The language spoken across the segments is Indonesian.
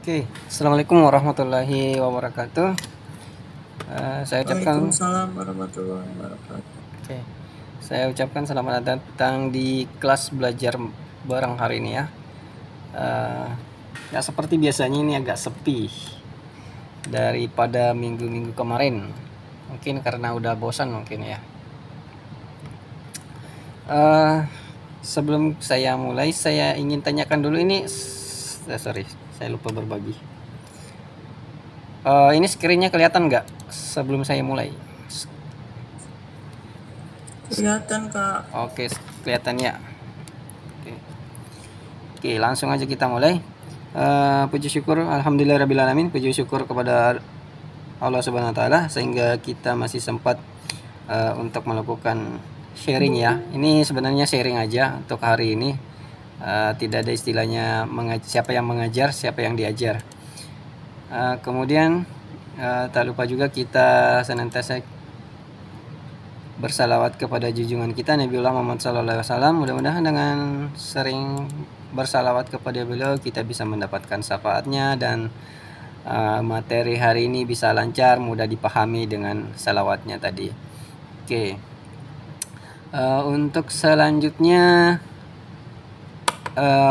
Oke, Assalamualaikum warahmatullahi wabarakatuh. Saya ucapkan Waalaikumsalam warahmatullahi wabarakatuh. Oke, saya ucapkan selamat datang di kelas belajar bareng hari ini ya. Ya seperti biasanya ini agak sepi daripada minggu-minggu kemarin. Mungkin karena udah bosan mungkin ya. Sebelum saya mulai, saya ingin tanyakan dulu ini. Sorry, saya lupa berbagi. Ini screen-nya kelihatan nggak sebelum saya mulai? Kelihatan, Kak. Oke, kelihatan ya. Oke, langsung aja kita mulai. Puji syukur alhamdulillahirabbil alamin, puji syukur kepada Allah Subhanahu wa taala sehingga kita masih sempat untuk melakukan sharing ya. Ini sebenarnya sharing aja untuk hari ini. Tidak ada istilahnya siapa yang mengajar, siapa yang diajar. Kemudian tak lupa juga kita senantiasa bersalawat kepada junjungan kita Nabiullah Muhammad SAW. Mudah-mudahan dengan sering bersalawat kepada beliau kita bisa mendapatkan syafaatnya dan materi hari ini bisa lancar, mudah dipahami dengan salawatnya tadi. Oke. Untuk selanjutnya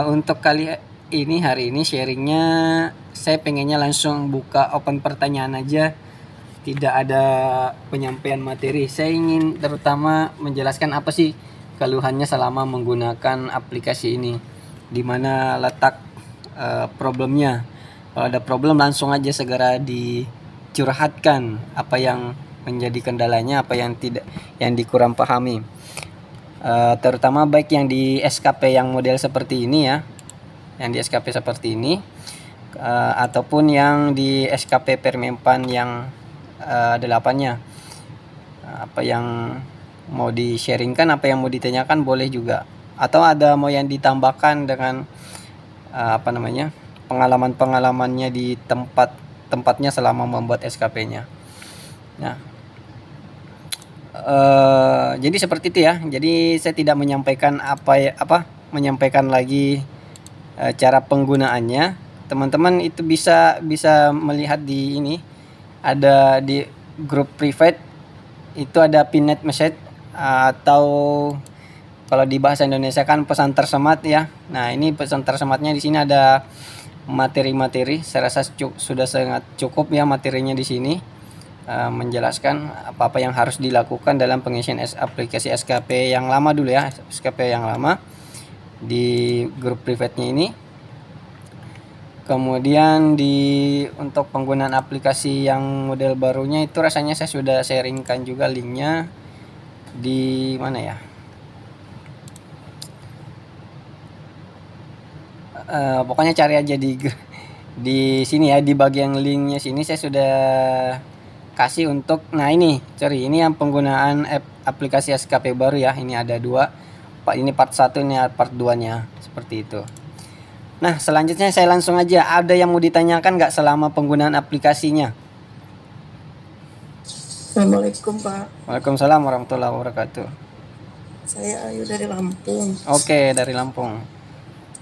untuk kali ini hari ini sharingnya saya pengennya langsung buka open pertanyaan aja, tidak ada penyampaian materi. Saya ingin terutama menjelaskan apa sih keluhannya selama menggunakan aplikasi ini, di mana letak problemnya. Kalau ada problem langsung aja segera dicurhatkan apa yang menjadi kendalanya, apa yang dikurang pahami. Terutama baik yang di SKP yang model seperti ini ya, yang di SKP seperti ini, ataupun yang di SKP Permenpan yang 8-nya. Apa yang mau di-sharingkan, apa yang mau ditanyakan boleh juga, atau ada mau yang ditambahkan dengan pengalaman-pengalamannya di tempatnya selama membuat SKP-nya. Nah, jadi seperti itu ya. Jadi saya tidak menyampaikan menyampaikan lagi cara penggunaannya. Teman-teman itu bisa melihat di ini, ada di grup private itu ada pinned message, atau kalau di bahasa Indonesia kan pesan tersemat ya. Nah, ini pesan tersematnya di sini ada materi-materi. Saya rasa sudah sangat cukup ya materinya di sini. Menjelaskan apa-apa yang harus dilakukan dalam pengisian aplikasi SKP yang lama dulu ya, SKP yang lama di grup private-nya ini. Kemudian untuk penggunaan aplikasi yang model barunya itu rasanya saya sudah sharingkan juga linknya di mana ya? Pokoknya cari aja di sini ya, di bagian linknya sini saya sudah kasih untuk, nah ini yang penggunaan aplikasi SKP baru ya. Ini ada 2, ini part 1, ini part 2 nya seperti itu. Nah, selanjutnya saya langsung aja, ada yang mau ditanyakan nggak selama penggunaan aplikasinya? Assalamualaikum, Pak. Waalaikumsalam warahmatullahi wabarakatuh. Saya Ayu dari Lampung. Oke, dari Lampung.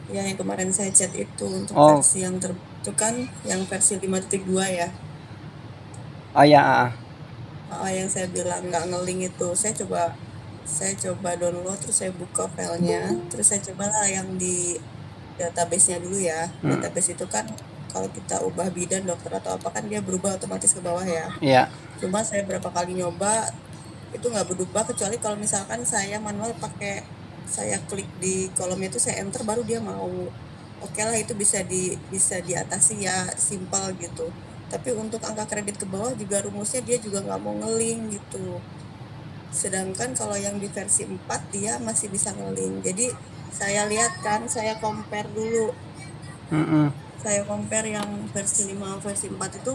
Ya, yang kemarin saya chat itu untuk versi yang terbaru kan, yang versi 5.2 ya. Oh ya. Yang saya bilang nggak nge-link itu, saya coba download, terus saya buka filenya, terus saya cobalah yang di database-nya dulu ya. Database itu kan kalau kita ubah bidan, dokter atau apa kan dia berubah otomatis ke bawah ya. Iya. Cuma saya berapa kali nyoba itu nggak berubah, kecuali kalau misalkan saya manual pakai, saya klik di kolomnya itu, saya enter, baru dia mau. Oke lah, itu bisa diatasi ya, simpel gitu. Tapi untuk angka kredit ke bawah juga rumusnya dia juga nggak mau nge-link gitu. Sedangkan kalau yang di versi 4 dia masih bisa nge-link. Jadi saya lihat kan, saya compare dulu. Saya compare yang versi 5 versi 4 itu,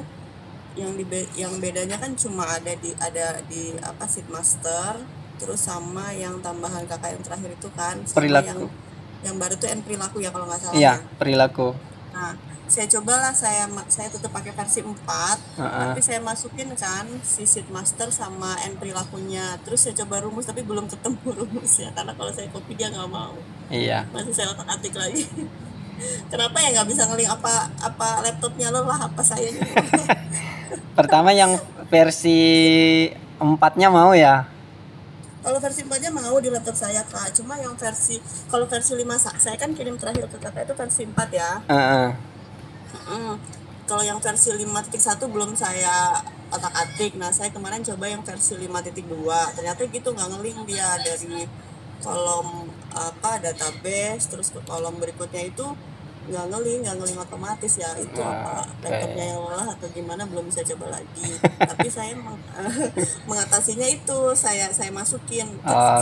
yang bedanya kan cuma ada di Seedmaster, terus sama yang tambahan kakak yang terakhir itu kan, sama perilaku. Yang baru tuh perilaku ya kalau nggak salah. Iya, perilaku. Nah, saya cobalah, saya tetap pakai versi 4, tapi saya masukin kan si Seedmaster sama perilakunya, terus saya coba rumus tapi belum ketemu rumusnya, karena kalau saya copy dia nggak mau. Iya. Masih saya otak-atik lagi. Kenapa ya nggak bisa ngeling, apa laptopnya lelah, apa saya nih? Pertama yang versi 4-nya mau ya? Kalau versi 4-nya mau di laptop saya Kak, cuma yang kalau versi 5 saya kan kirim terakhir ke Kakak itu versi 4 ya. Heeh. Kalau yang versi 5.1 belum saya otak-atik. Nah, saya kemarin coba yang versi 5.2. Ternyata gitu nggak ngeling dia dari kolom database terus ke kolom berikutnya itu nggak ngeling otomatis ya. Itu apa laptopnya Oke. yang lelah atau gimana, belum bisa coba lagi. Tapi saya mengatasinya itu saya masukin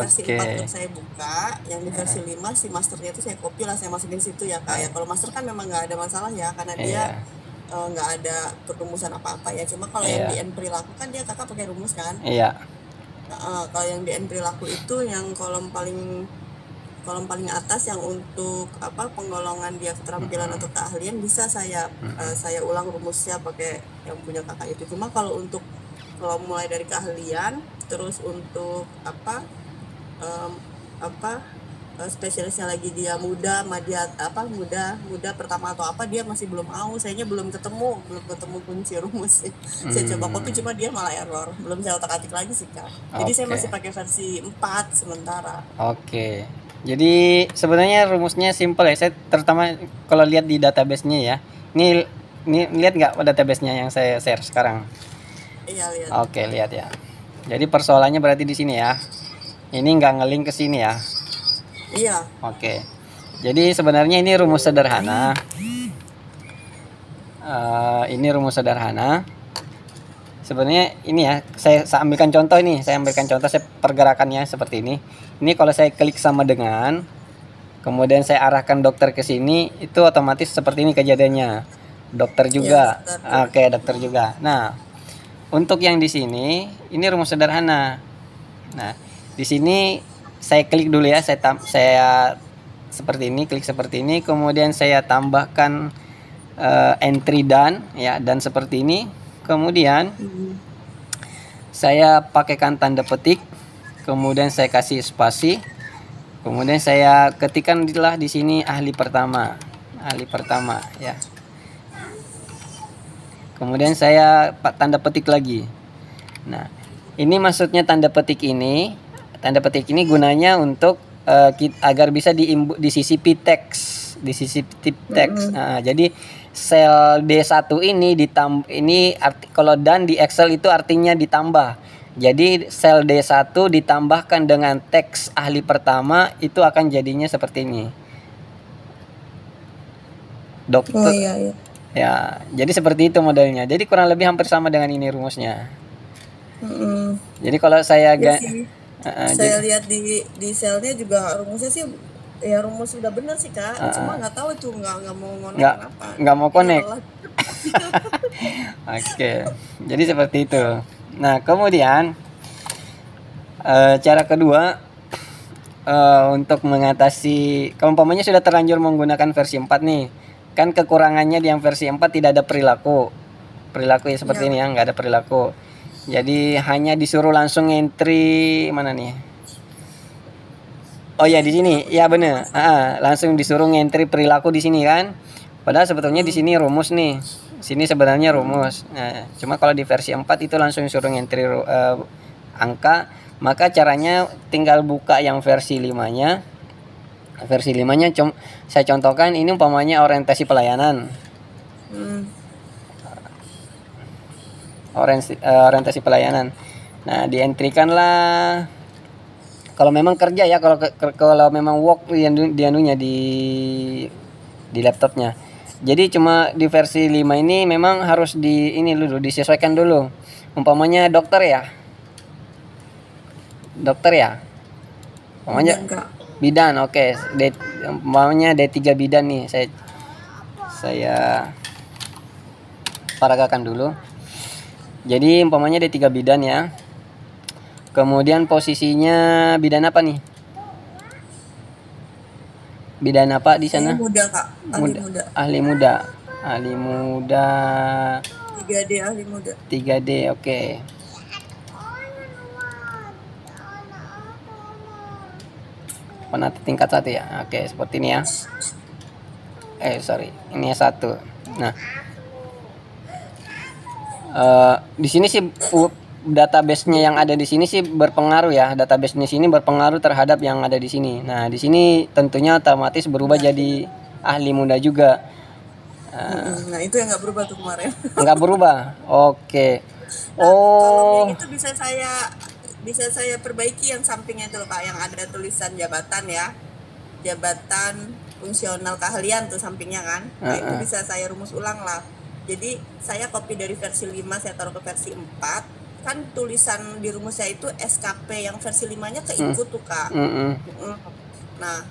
versi 4 Oke. untuk saya buka, yang di versi 5 si masternya itu saya copy lah, saya masukin situ ya Kak ya. Kalau master kan memang nggak ada masalah ya, karena dia Iya. nggak ada perumusan apa-apa ya. Cuma kalau yang di Iya. end perilaku kan dia Kakak pakai rumus kan. Iya. Kalau yang di end perilaku itu yang kolom paling atas yang untuk penggolongan dia keterampilan atau keahlian, bisa saya ulang rumusnya pakai yang punya Kakak itu. Cuma kalau mulai dari keahlian terus untuk em, apa spesialisnya lagi dia muda, muda pertama atau apa, dia masih belum mau. Sayanya belum ketemu kunci rumus. Saya coba copy cuma dia malah error, belum saya otak-atik lagi sih Kak. Jadi saya Oke. masih pakai versi 4 sementara. Oke. Jadi sebenarnya rumusnya simple ya. Saya terutama kalau lihat di database-nya ya. Ini lihat nggak database-nya yang saya share sekarang? Iya, lihat. Oke, lihat ya. Jadi persoalannya berarti di sini ya. Ini nggak ngeling ke sini ya. Iya. Oke. Jadi sebenarnya ini rumus sederhana. Ini rumus sederhana. Sebenarnya ini ya, saya ambilkan contoh ini. Saya ambilkan contoh saya pergerakannya seperti ini. Ini kalau saya klik sama dengan, kemudian saya arahkan dokter ke sini, itu otomatis seperti ini kejadiannya. Dokter juga. Iya, dokter. Oke, dokter juga. Nah, untuk yang di sini, ini rumus sederhana. Nah, di sini saya klik dulu ya, saya seperti ini, klik seperti ini, kemudian saya tambahkan entry dan ya, dan seperti ini. Kemudian saya pakaikan tanda petik, kemudian saya kasih spasi, kemudian saya ketikkan di sini ahli pertama ya. Kemudian saya tanda petik lagi. Nah, ini maksudnya tanda petik ini gunanya untuk agar bisa disisipi teks, Nah, jadi sel D1 ini kalau dan di Excel itu artinya ditambah. Jadi sel D1 ditambahkan dengan teks ahli pertama, itu akan jadinya seperti ini. Dokter. Oh iya. Ya, jadi seperti itu modelnya. Jadi kurang lebih hampir sama dengan ini rumusnya. Jadi kalau saya Ya sih. Saya lihat di selnya juga rumusnya sih ya, rumus sudah benar sih Kak. Cuma nggak tahu itu nggak mau ngonek kenapa. nggak mau connect. Iya, Oke, jadi seperti itu. Nah, kemudian cara kedua untuk mengatasi, kalau umpamanya sudah terlanjur menggunakan versi 4 nih, kan kekurangannya di yang versi 4 tidak ada perilaku ya seperti ini ya, nggak ada perilaku. Jadi hanya disuruh langsung entry mana nih? Oh ya, di sini. Ya bener. Langsung disuruh entry perilaku di sini kan. Padahal sebetulnya di sini rumus nih. Sini sebenarnya rumus. Nah, cuma kalau di versi 4 itu langsung disuruh entry angka. Maka caranya tinggal buka yang versi 5-nya. Versi 5-nya saya contohkan, ini umpamanya orientasi pelayanan. Orientasi pelayanan. Nah, dientrykanlah kalau memang kerja ya, kalau memang work di anunya di laptopnya. Jadi cuma di versi 5 ini memang harus disesuaikan dulu. Umpamanya dokter ya. Umpamanya bidan, oke. Umpamanya D3 bidan nih, saya paragakan dulu. Jadi umpamanya D3 bidan ya. Kemudian posisinya bidan apa nih? Bidan apa di sana? Muda Kak. Ahli muda. Ahli muda. 3D ahli muda. 3D, oke. Penata tingkat 1 ya. Oke, seperti ini ya. sorry, ini S1. Nah, di sini sih database-nya yang ada di sini sih berpengaruh ya. Database di sini berpengaruh terhadap yang ada di sini. Nah, di sini tentunya otomatis berubah jadi ahli muda juga. Nah, itu yang nggak berubah tuh kemarin. Nggak berubah. Oke. Kolom yang itu bisa saya perbaiki yang sampingnya itu loh Kak, yang ada tulisan jabatan ya. Jabatan fungsional keahlian tuh sampingnya kan. Nah, itu bisa saya rumus ulang lah. Jadi saya copy dari versi 5 saya taruh ke versi 4. Kan tulisan di rumusnya itu SKP yang versi 5-nya keikut tuh Kak. Nah,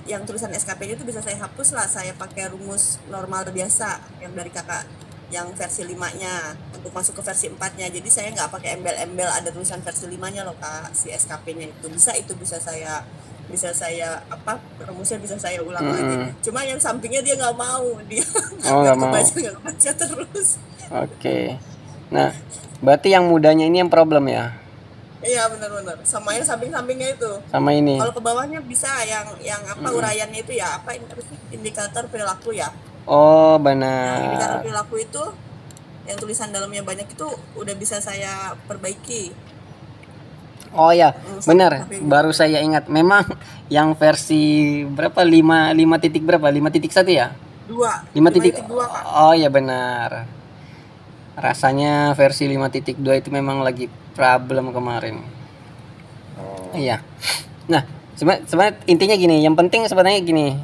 yang tulisan SKP itu bisa saya hapus lah, saya pakai rumus normal biasa yang dari Kakak yang versi 5-nya untuk masuk ke versi 4-nya. Jadi saya nggak pakai embel-embel ada tulisan versi 5-nya loh Kak, si SKP-nya itu. Bisa saya rumusnya bisa saya ulang lagi. Cuma yang sampingnya dia nggak mau, dia nggak mau baca terus. Oke. Nah, berarti yang mudanya ini yang problem ya? Iya benar-benar. Sama yang samping-sampingnya itu. Sama ini. Kalau ke bawahnya bisa yang uraiannya itu ya indikator perilaku ya. Oh benar. Yang indikator perilaku itu yang tulisan dalamnya banyak itu udah bisa saya perbaiki. Oh ya, benar. Baru saya ingat. Memang yang versi berapa? 5 titik berapa? 5.1 ya? 2. 5.2. Oh ya benar. Rasanya versi 5.2 itu memang lagi problem kemarin. Iya. Nah, sebenarnya intinya gini, yang penting sebenarnya gini.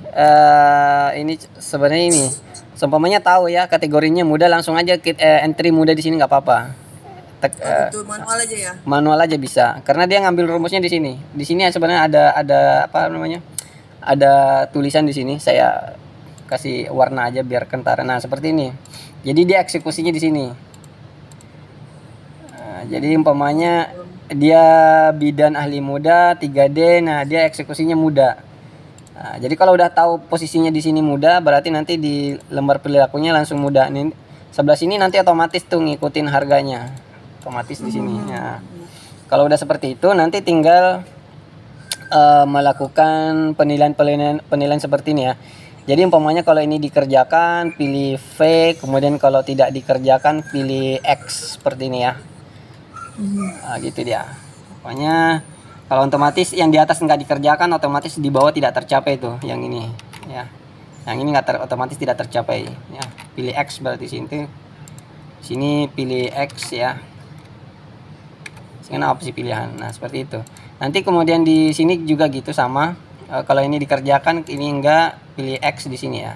Ini sebenarnya ini. Seumpamanya tahu ya kategorinya muda, langsung aja entry muda di sini nggak apa-apa. Itu manual aja ya. Manual aja bisa, karena dia ngambil rumusnya di sini. Di sini sebenarnya ada apa namanya? Ada tulisan di sini. Saya kasih warna aja biar kentara. Nah, seperti ini. Jadi dia eksekusinya di sini. Nah, jadi umpamanya dia bidan ahli muda 3D. Nah, dia eksekusinya muda. Nah, jadi kalau udah tahu posisinya di sini muda, berarti nanti di lembar perilakunya langsung muda. Nih, sebelah sini nanti otomatis tuh ngikutin harganya. Otomatis di sini. Nah, kalau udah seperti itu nanti tinggal melakukan penilaian seperti ini ya. Jadi umpamanya kalau ini dikerjakan pilih V, kemudian kalau tidak dikerjakan pilih X seperti ini ya. Nah, gitu dia. Pokoknya kalau otomatis yang di atas nggak dikerjakan, otomatis di bawah tidak tercapai tuh yang ini ya. Yang ini otomatis tidak tercapai ya. Pilih X berarti sini pilih X ya. Karena opsi pilihan. Nah, seperti itu. Nanti kemudian di sini juga gitu sama. Kalau ini dikerjakan, ini enggak, pilih X di sini ya.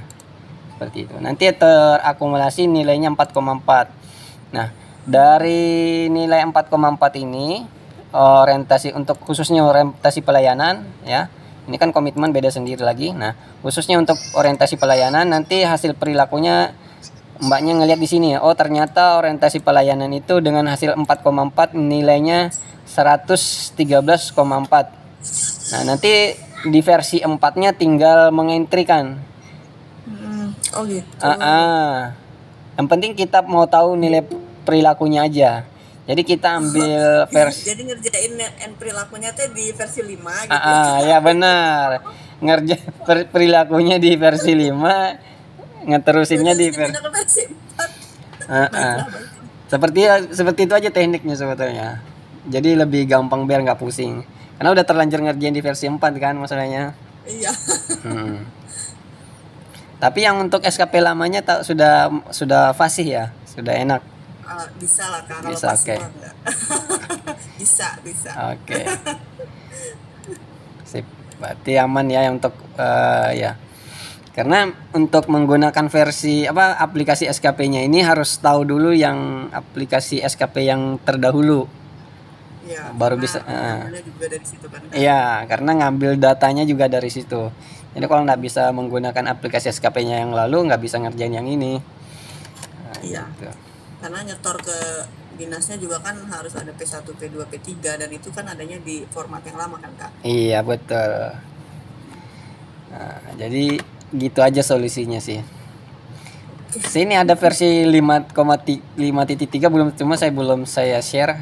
Seperti itu. Nanti terakumulasi nilainya 4,4. Nah, dari nilai 4,4 ini orientasi untuk khususnya orientasi pelayanan ya. Ini kan komitmen beda sendiri lagi. Nah, khususnya untuk orientasi pelayanan nanti hasil perilakunya Mbaknya ngelihat di sini ya. Oh, ternyata orientasi pelayanan itu dengan hasil 4,4 nilainya 113,4. Nah, nanti di versi 4-nya tinggal mengentrikan. Oh gitu. Yang penting kita mau tahu nilai perilakunya aja. Jadi kita ambil versi. Jadi ngerjain perilakunya tuh di versi 5 gitu. Ya benar. Perilakunya di versi 5. Ngeterusinnya di versi 4. Seperti itu aja tekniknya sebetulnya. Jadi lebih gampang biar nggak pusing. Karena udah terlanjur ngerjain di versi 4 kan masalahnya. Iya. Tapi yang untuk SKP lamanya sudah fasih ya, sudah enak. Bisa lah Kak, kalau bisa, fasih enggak. bisa. Oke. Sip. Berarti aman ya untuk ya. Karena untuk menggunakan aplikasi SKP-nya ini harus tahu dulu yang aplikasi SKP yang terdahulu. Ya, baru bisa. Juga dari situ kan. Iya, karena ngambil datanya juga dari situ. Jadi kalau nggak bisa menggunakan aplikasi SKP-nya yang lalu, nggak bisa ngerjain yang ini. Iya. Gitu. Karena nyetor ke dinasnya juga kan harus ada P1, P2, P3 dan itu kan adanya di format yang lama kan Kak? Iya betul. Nah, jadi gitu aja solusinya sih. Sini ada versi 5.3 saya belum share.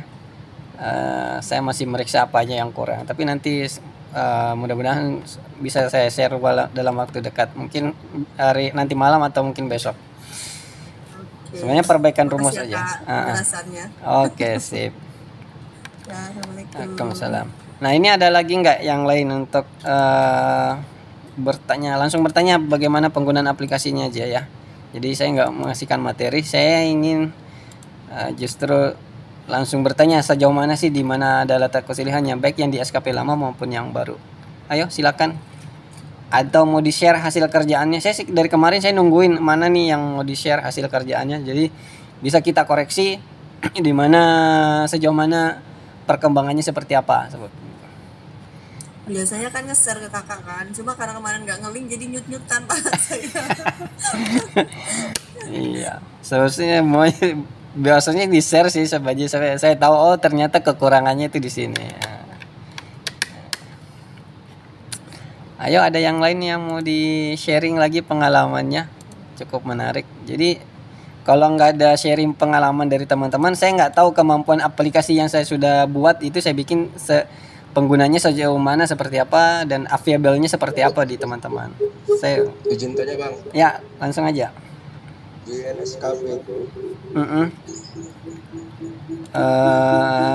Saya masih meriksa apa aja yang kurang. Tapi nanti Mudah-mudahan bisa saya share dalam waktu dekat, mungkin nanti malam atau mungkin besok. Sebenarnya perbaikan rumus Makasih ya, aja. Kak, penjelasannya. Oke, sip. Ya, assalamualaikum. Waalaikumsalam. Nah, ini ada lagi nggak yang lain untuk langsung bertanya bagaimana penggunaan aplikasinya aja ya. Jadi saya nggak mengasihkan materi, saya ingin justru langsung bertanya sejauh mana sih di mana ada letak kesilihannya, baik yang di SKP lama maupun yang baru. Ayo silakan. Atau mau di-share hasil kerjaannya. Saya dari kemarin saya nungguin mana nih yang mau di-share hasil kerjaannya. Jadi bisa kita koreksi di mana sejauh mana perkembangannya seperti apa. Biasanya kan nge-share ke kakak kan, cuma karena kemarin nggak nge-link jadi nyut-nyut tanpa saya. Iya, seharusnya mau biasanya di-share sih sebagai saya tahu oh ternyata kekurangannya itu di sini. Ayo ada yang lain yang mau di-sharing lagi pengalamannya, cukup menarik. Jadi kalau nggak ada sharing pengalaman dari teman-teman, saya nggak tahu kemampuan aplikasi yang saya sudah buat itu saya bikin penggunanya sejauh mana, seperti apa, dan available-nya seperti apa di teman-teman. Saya izin tanya Bang. Ya, langsung aja. Di NSKP itu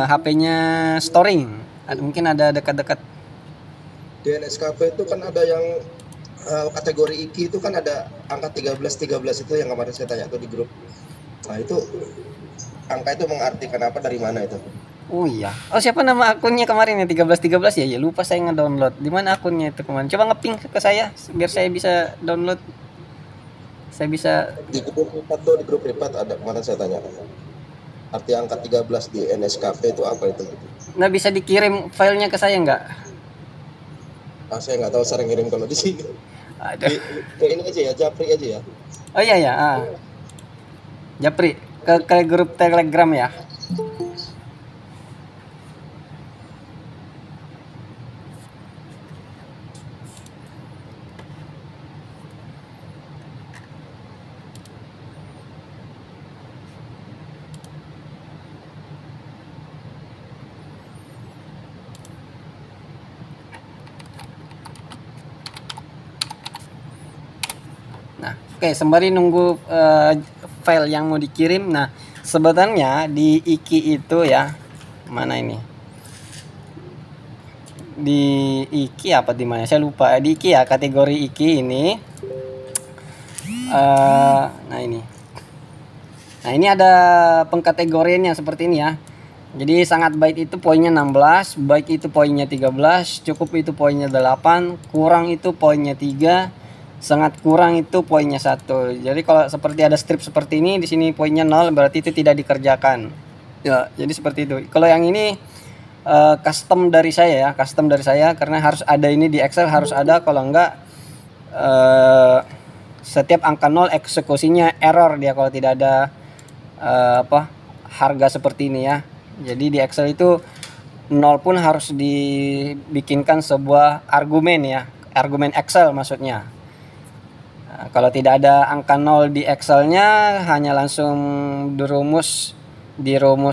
HP-nya storing. Mungkin ada dekat-dekat. Di NSKP itu kan ada yang kategori IKI itu kan ada angka 13 itu yang kemarin saya tanya tuh di grup. Nah, itu angka itu mengartikan apa, dari mana itu? Oh iya. Oh, siapa nama akunnya kemarin ya 13 ya? Ya lupa saya ngedownload. Di mana akunnya itu kemarin? Coba ngeping ke saya biar saya bisa download. Saya bisa di grup privat tuh, di grup privat ada kemarin saya tanya. Arti angka 13 di NSKP itu apa itu? Nggak bisa dikirim filenya ke saya nggak? Saya nggak tahu cara ngirim kalau di sini. Aduh. Ke ini aja ya, Japri aja ya. Oh iya ya. Japri ke grup Telegram ya. Oke, sembari nunggu file yang mau dikirim. Nah, sebenarnya di IKI itu ya, mana ini? Di IKI apa di mana? Saya lupa. Di IKI ya, kategori IKI ini. Nah ini. Nah, ini ada pengkategoriannya seperti ini ya. Jadi sangat baik itu poinnya 16, baik itu poinnya 13, cukup itu poinnya 8, kurang itu poinnya 3. Sangat kurang itu poinnya 1. Jadi kalau seperti ada strip seperti ini, di sini poinnya 0, berarti itu tidak dikerjakan. Ya, jadi seperti itu. Kalau yang ini custom dari saya ya, karena harus ada ini di Excel, harus ada, kalau enggak setiap angka 0 eksekusinya error dia kalau tidak ada harga seperti ini ya. Jadi di Excel itu 0 pun harus dibikinkan sebuah argumen ya, argumen Excel maksudnya. Nah, kalau tidak ada angka 0 di Excelnya, hanya langsung dirumus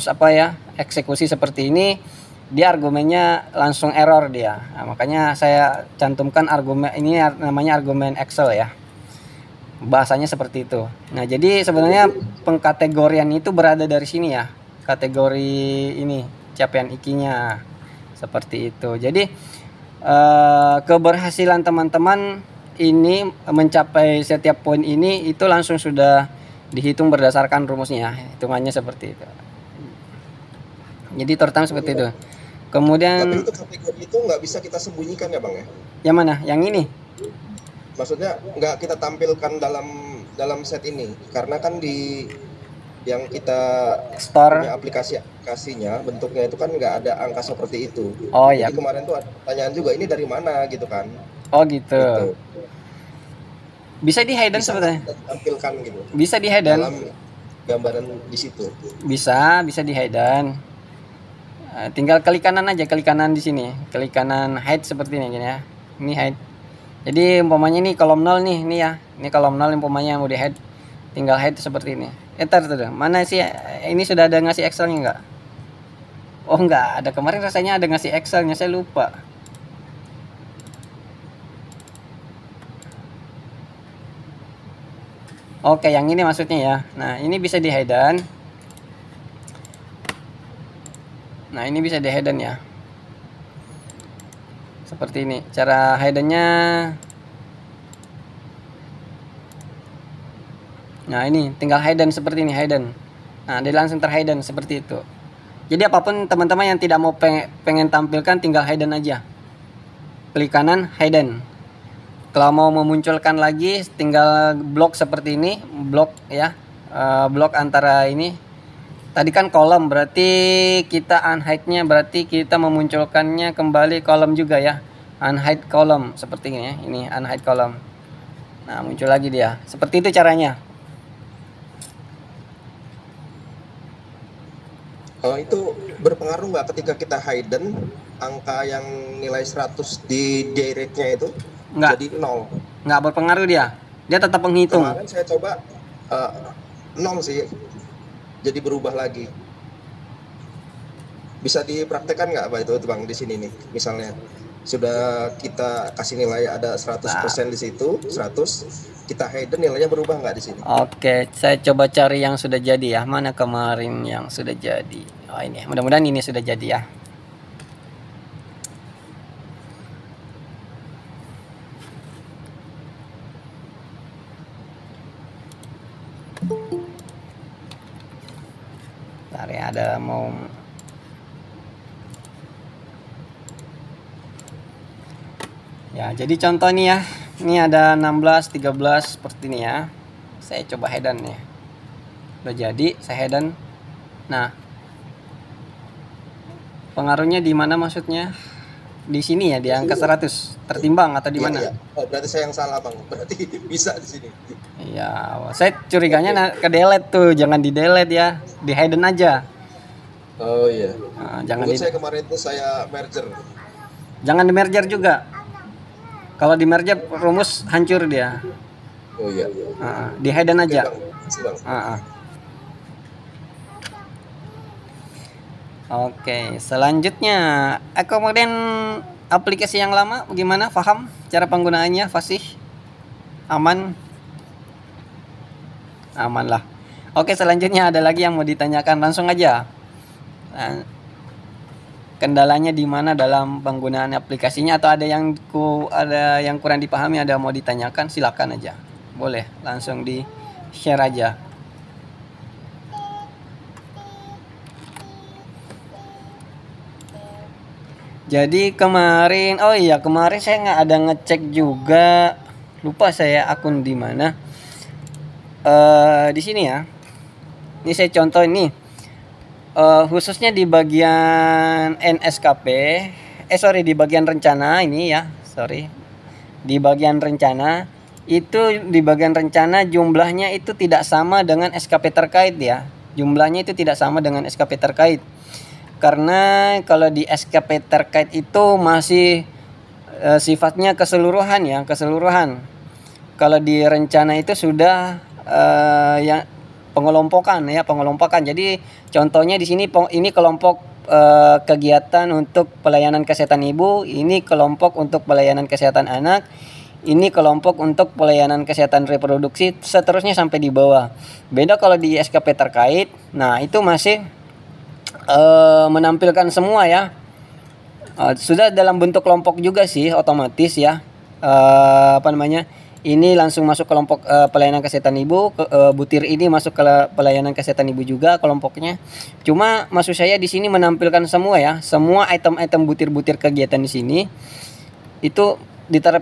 apa ya, eksekusi seperti ini, dia argumennya langsung error dia. Nah, makanya saya cantumkan argumen ini, namanya argumen Excel ya. Bahasanya seperti itu. Nah, jadi sebenarnya pengkategorian itu berada dari sini ya. Kategori ini, capaian IKI-nya seperti itu. Jadi keberhasilan teman-teman ini mencapai setiap poin ini itu langsung sudah dihitung berdasarkan rumusnya, hitungannya seperti itu. Jadi terutama seperti itu. Kemudian tapi itu kategori itu nggak bisa kita sembunyikan ya Bang ya? Yang mana? Yang ini? Maksudnya nggak kita tampilkan dalam set ini, karena kan di yang kita store punya aplikasinya bentuknya itu kan nggak ada angka seperti itu. Oh ya. Jadi kemarin tuh ada pertanyaan juga, ini dari mana gitu kan? Oh gitu. Bisa di hidden sebetulnya. Tampilkan gitu. Bisa di hidden. Dalam gambaran di situ. Bisa di hidden. Tinggal klik kanan aja, klik kanan di sini, klik kanan hide seperti ini gini ya. Ini hide. Jadi umpamanya ini kolom 0 nih, ini ya. Ini kolom 0 umpamanya mau di hide. Tinggal hide seperti ini. Entar tuh. Mana sih ini sudah ada ngasih Excelnya enggak? Oh enggak, ada kemarin rasanya ada ngasih Excelnya, saya lupa. Oke, yang ini maksudnya ya. Nah, ini bisa di hidden. Nah, ini bisa di hidden ya. Seperti ini. Cara hiddennya. Nah, ini tinggal hidden seperti ini, hidden. Nah, dia langsung terhidden seperti itu. Jadi apapun teman-teman yang tidak mau pengen tampilkan, tinggal hidden aja. Klik kanan, hidden. Kalau mau memunculkan lagi, tinggal blok seperti ini, blok ya, blok antara ini. Tadi kan kolom, berarti kita unhide-nya, berarti kita memunculkannya kembali kolom juga ya, unhide kolom seperti ini ya, ini unhide kolom. Nah, muncul lagi dia, seperti itu caranya. Itu berpengaruh nggak ketika kita hidden angka yang nilai 100 di direct-nya itu? Enggak. Jadi 0. Nggak berpengaruh dia tetap menghitung. Kemarin saya coba 0 sih, jadi berubah lagi. Bisa dipraktekkan nggak Pak itu Bang di sini nih? Misalnya sudah kita kasih nilai ada 100% di situ, 100, kita hidden nilainya berubah nggak di sini? Oke, saya coba cari yang sudah jadi ya. Mana kemarin yang sudah jadi? Oh, ini. Mudah-mudahan ini sudah jadi ya. Ada mau ya, jadi contoh nih ya, ini ada 16 13 seperti ini ya. Saya coba hidden ya, udah jadi saya hidden. Nah, pengaruhnya di mana maksudnya? Di sini ya, di angka 100 tertimbang atau di mana? Iya. Oh, berarti saya yang salah Bang, berarti bisa di sini. Iya, saya curiganya ke delete tuh, jangan di delete ya, di hidden aja. Oh iya. Nah, jangan saya kemarin tuh saya merger. Jangan di merger juga. Kalau di merger rumus hancur dia. Oh iya. Di hidden aja. Oke, selanjutnya kemudian aplikasi yang lama gimana? Paham cara penggunaannya? Fasih? Aman? Aman lah. Oke, selanjutnya ada lagi yang mau ditanyakan, langsung aja. Nah, kendalanya di mana dalam penggunaan aplikasinya, atau ada yang kurang dipahami, ada mau ditanyakan, silakan aja. Boleh langsung di share aja. Jadi kemarin, oh iya kemarin saya nggak ada ngecek juga, lupa saya akun di mana. Di sini ya. Ini saya contoh ini. Khususnya di bagian NSKP, di bagian rencana ini ya, di bagian rencana itu, di bagian rencana jumlahnya itu tidak sama dengan SKP terkait ya. Jumlahnya itu tidak sama dengan SKP terkait. Karena kalau di SKP terkait itu masih sifatnya keseluruhan ya, keseluruhan. Kalau di rencana itu sudah yang pengelompokan ya, pengelompokan. Jadi contohnya di sini ini kelompok kegiatan untuk pelayanan kesehatan ibu, ini kelompok untuk pelayanan kesehatan anak, ini kelompok untuk pelayanan kesehatan reproduksi, seterusnya sampai di bawah. Beda kalau di SKP terkait. Nah, itu masih menampilkan semua ya. Sudah dalam bentuk kelompok juga sih, otomatis ya. Ini langsung masuk kelompok pelayanan kesehatan ibu, butir ini masuk ke pelayanan kesehatan ibu juga kelompoknya. Cuma maksud saya di sini menampilkan semua ya, semua item-item butir-butir kegiatan di sini itu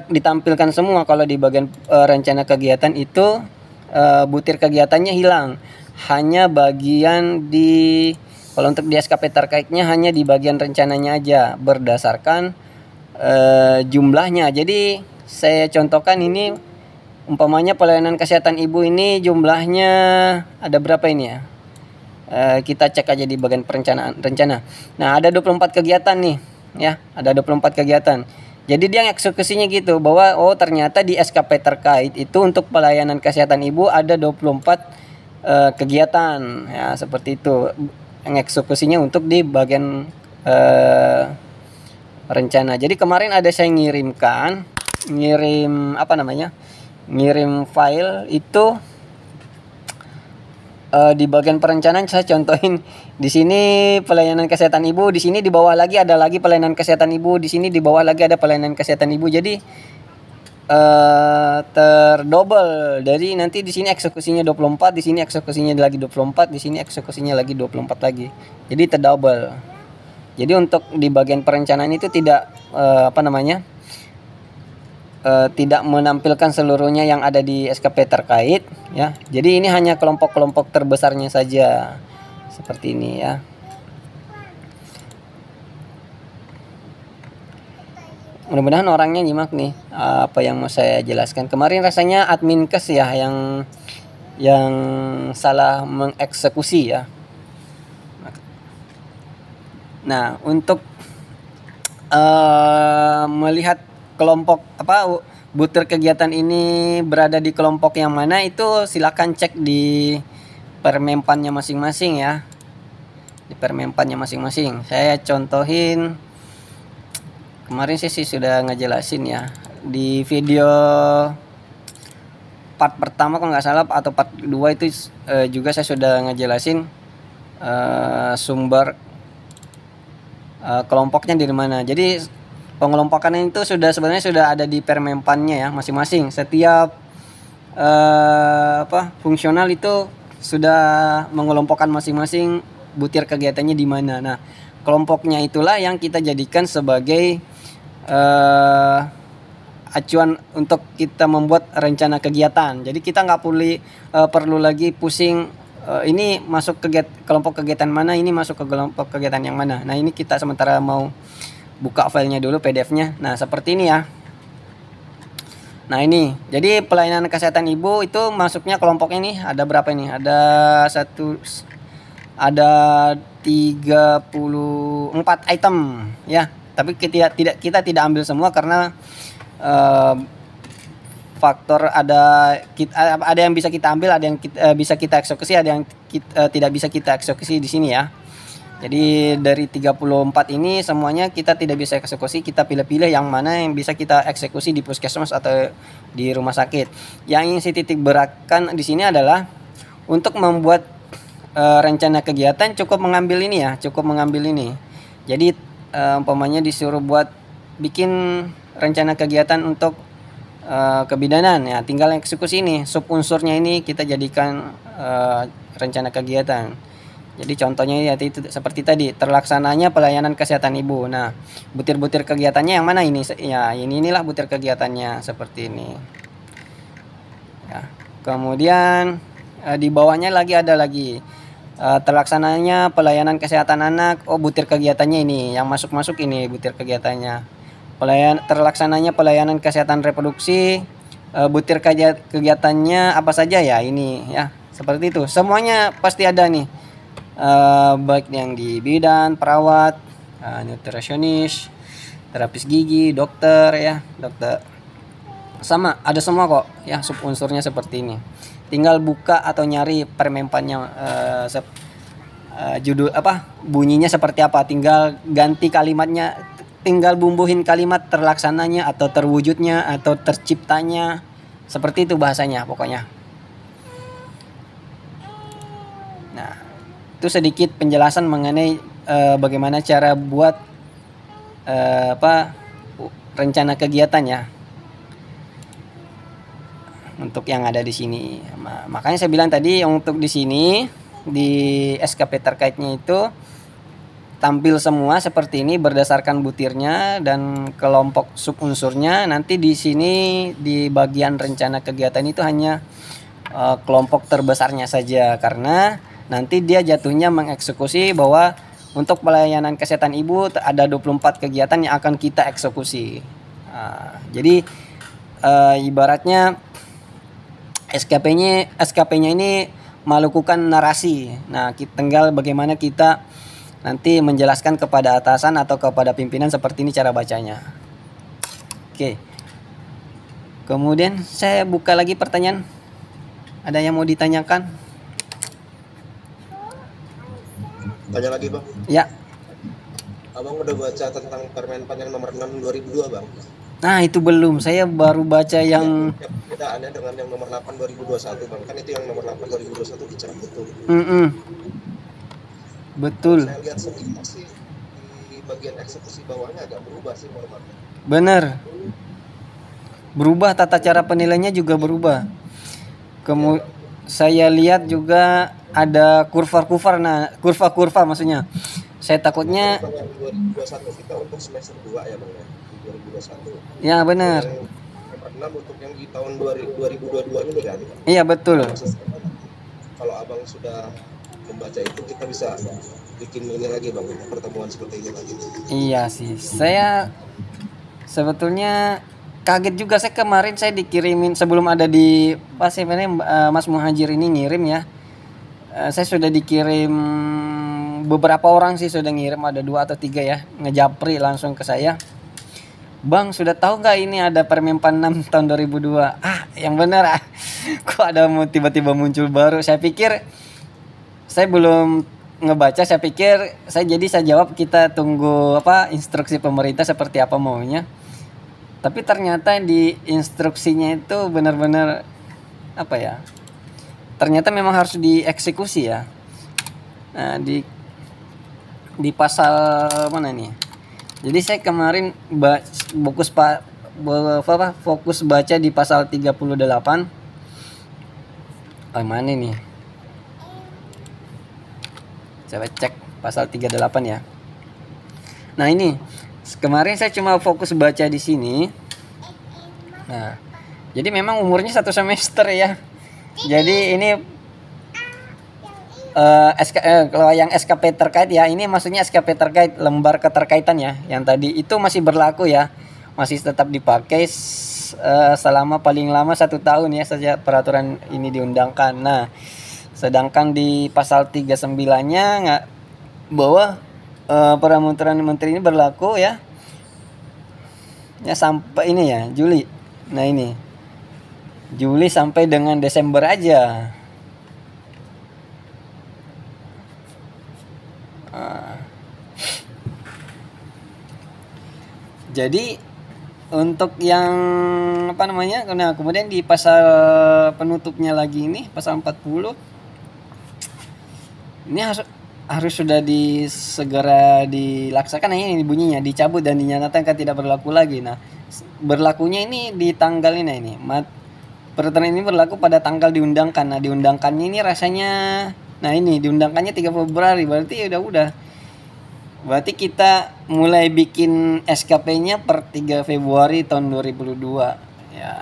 ditampilkan semua. Kalau di bagian rencana kegiatan itu butir kegiatannya hilang, hanya bagian di, kalau untuk di SKP terkaitnya hanya di bagian rencananya aja berdasarkan jumlahnya. Jadi saya contohkan ini, umpamanya pelayanan kesehatan ibu ini jumlahnya ada berapa ini ya, kita cek aja di bagian perencanaan rencana. Nah, ada 24 kegiatan nih ya, ada 24 kegiatan. Jadi dia eksekusinya gitu, bahwa oh ternyata di SKP terkait itu untuk pelayanan kesehatan ibu ada 24 kegiatan ya, seperti itu. Eksekusinya untuk di bagian rencana. Jadi kemarin ada saya ngirim file itu Di bagian perencanaan saya contohin di sini pelayanan kesehatan ibu, di sini di bawah lagi ada lagi pelayanan kesehatan ibu, di sini di bawah lagi ada pelayanan kesehatan ibu. Jadi terdouble. Dari nanti di sini eksekusinya 24, di sini eksekusinya lagi 24, di sini eksekusinya lagi 24 lagi. Jadi terdouble. Jadi untuk di bagian perencanaan itu tidak tidak menampilkan seluruhnya yang ada di SKP terkait ya. Jadi ini hanya kelompok-kelompok terbesarnya saja seperti ini ya. Mudah-mudahan orangnya nyimak nih apa yang mau saya jelaskan. Kemarin rasanya admin kes ya yang salah mengeksekusi ya. Nah, untuk melihat kelompok butir kegiatan ini berada di kelompok yang mana itu silakan cek di permempannya masing-masing ya. Di permempannya masing-masing. Saya contohin kemarin sih sudah ngejelasin ya. Di video part pertama kalau nggak salah atau part 2 itu juga saya sudah ngejelasin sumber kelompoknya dari mana. Jadi pengelompokan itu sebenarnya sudah ada di permempannya ya masing-masing. Setiap fungsional itu sudah mengelompokkan masing-masing butir kegiatannya di mana. Nah, kelompoknya itulah yang kita jadikan sebagai acuan untuk kita membuat rencana kegiatan. Jadi kita nggak perlu lagi pusing ini masuk kelompok kegiatan mana, ini masuk ke kelompok kegiatan yang mana. Nah, ini kita sementara mau buka filenya dulu PDF-nya. Nah, seperti ini ya. Nah, ini. Jadi pelayanan kesehatan ibu itu masuknya kelompoknya ini ada berapa ini? Ada 34 item ya. Tapi kita tidak ambil semua karena faktor ada yang bisa kita ambil, ada yang bisa kita eksekusi, ada yang tidak bisa kita eksekusi di sini ya. Jadi dari 34 ini semuanya kita tidak bisa eksekusi, kita pilih-pilih yang mana yang bisa kita eksekusi di puskesmas atau di rumah sakit. Yang ingin saya titik beratkan di sini adalah untuk membuat rencana kegiatan cukup mengambil ini ya, Jadi umpamanya disuruh buat bikin rencana kegiatan untuk kebidanan ya, tinggal eksekusi ini, sub unsurnya ini kita jadikan rencana kegiatan. Jadi contohnya ya itu seperti tadi, terlaksananya pelayanan kesehatan ibu. Nah, butir-butir kegiatannya yang mana ini? Ya, inilah butir kegiatannya seperti ini. Ya. Kemudian di bawahnya ada lagi terlaksananya pelayanan kesehatan anak. Oh, butir kegiatannya ini, yang masuk-masuk ini butir kegiatannya. Terlaksananya pelayanan kesehatan reproduksi. Butir kegiatannya apa saja ya ini ya. Seperti itu. Semuanya pasti ada nih. Baik yang di bidan, perawat, nutrisionis, terapis gigi, dokter ya, sama ada semua kok ya, sub unsurnya seperti ini. Tinggal buka atau nyari permempannya judul bunyinya seperti apa, tinggal ganti kalimatnya, tinggal bumbuhin kalimat terlaksananya atau terwujudnya atau terciptanya, seperti itu bahasanya pokoknya. Nah, itu sedikit penjelasan mengenai bagaimana cara buat rencana kegiatan ya untuk yang ada di sini. Makanya saya bilang tadi untuk di sini di SKP terkaitnya itu tampil semua seperti ini berdasarkan butirnya dan kelompok sub unsurnya. Nanti di sini di bagian rencana kegiatan itu hanya kelompok terbesarnya saja, karena nanti dia jatuhnya mengeksekusi bahwa untuk pelayanan kesehatan ibu ada 24 kegiatan yang akan kita eksekusi. Jadi ibaratnya SKP-nya ini melakukan narasi. Nah, tinggal bagaimana kita nanti menjelaskan kepada atasan atau kepada pimpinan seperti ini cara bacanya. Oke. Kemudian saya buka lagi pertanyaan. Ada yang mau ditanyakan? Tanya lagi, Bang. Ya. Abang udah baca tentang Permenpan yang nomor 6 2002, Bang? Nah, itu belum. Saya baru baca yang perbedaannya dengan yang nomor 8 2021 Bang. Kan itu yang nomor 8 2021 dicabut tuh. Betul. Saya lihat sepintas sih di bagian eksekusi bawahnya agak berubah sih formatnya. Bener. Berubah, tata cara penilaiannya juga berubah. Saya lihat juga ada kurva-kurva. Nah, kurva-kurva maksudnya. Saya takutnya yang 2021 kita untuk semester 2 ya Bang ya. 2021. Ya benar. Nomor 6 untuk yang di tahun 2022 ini kan. Iya betul. Kalau Abang sudah membaca itu kita bisa bikin ini lagi Bang, pertemuan seperti ini lagi. Iya sih. Saya sebetulnya kaget juga, saya kemarin saya dikirimin sebelum ada di pas sebenarnya Mas Muhajir ini ngirim ya. Saya sudah dikirim beberapa orang sih, sudah ngirim ada 2 atau 3 ya, ngejapri langsung ke saya. Bang, sudah tahu nggak ini ada Permenpan 6 tahun 2002? Yang benar kok ada tiba-tiba muncul baru. Saya pikir saya belum ngebaca, saya pikir saya jawab kita tunggu instruksi pemerintah seperti apa maunya. Tapi ternyata di instruksinya itu benar-benar ternyata memang harus dieksekusi ya. Nah, di pasal mana nih? Jadi saya kemarin fokus baca di pasal 38. Mana nih? Saya cek pasal 38 ya. Nah, ini kemarin saya cuma fokus baca di sini. Nah, jadi memang umurnya 1 semester ya. Jadi ini kalau yang SKP terkait ya, ini maksudnya SKP terkait lembar keterkaitan ya, yang tadi itu masih berlaku ya, masih tetap dipakai selama paling lama 1 tahun ya sejak peraturan ini diundangkan. Nah, sedangkan di pasal 39-nya nggak bahwa peraturan menteri ini berlaku ya sampai ini ya Juli. Nah, ini Juli sampai dengan Desember aja. Jadi untuk yang nah kemudian di pasal penutupnya lagi ini pasal 40 ini harus sudah segera dilaksanakan. Ini bunyinya dicabut dan dinyatakan tidak berlaku lagi. Nah, berlakunya ini di tanggal ini peraturan ini berlaku pada tanggal diundangkan. Nah, diundangkannya ini rasanya ini diundangkannya 3 Februari, berarti udah. Berarti kita mulai bikin SKP-nya per 3 Februari tahun 2022 ya.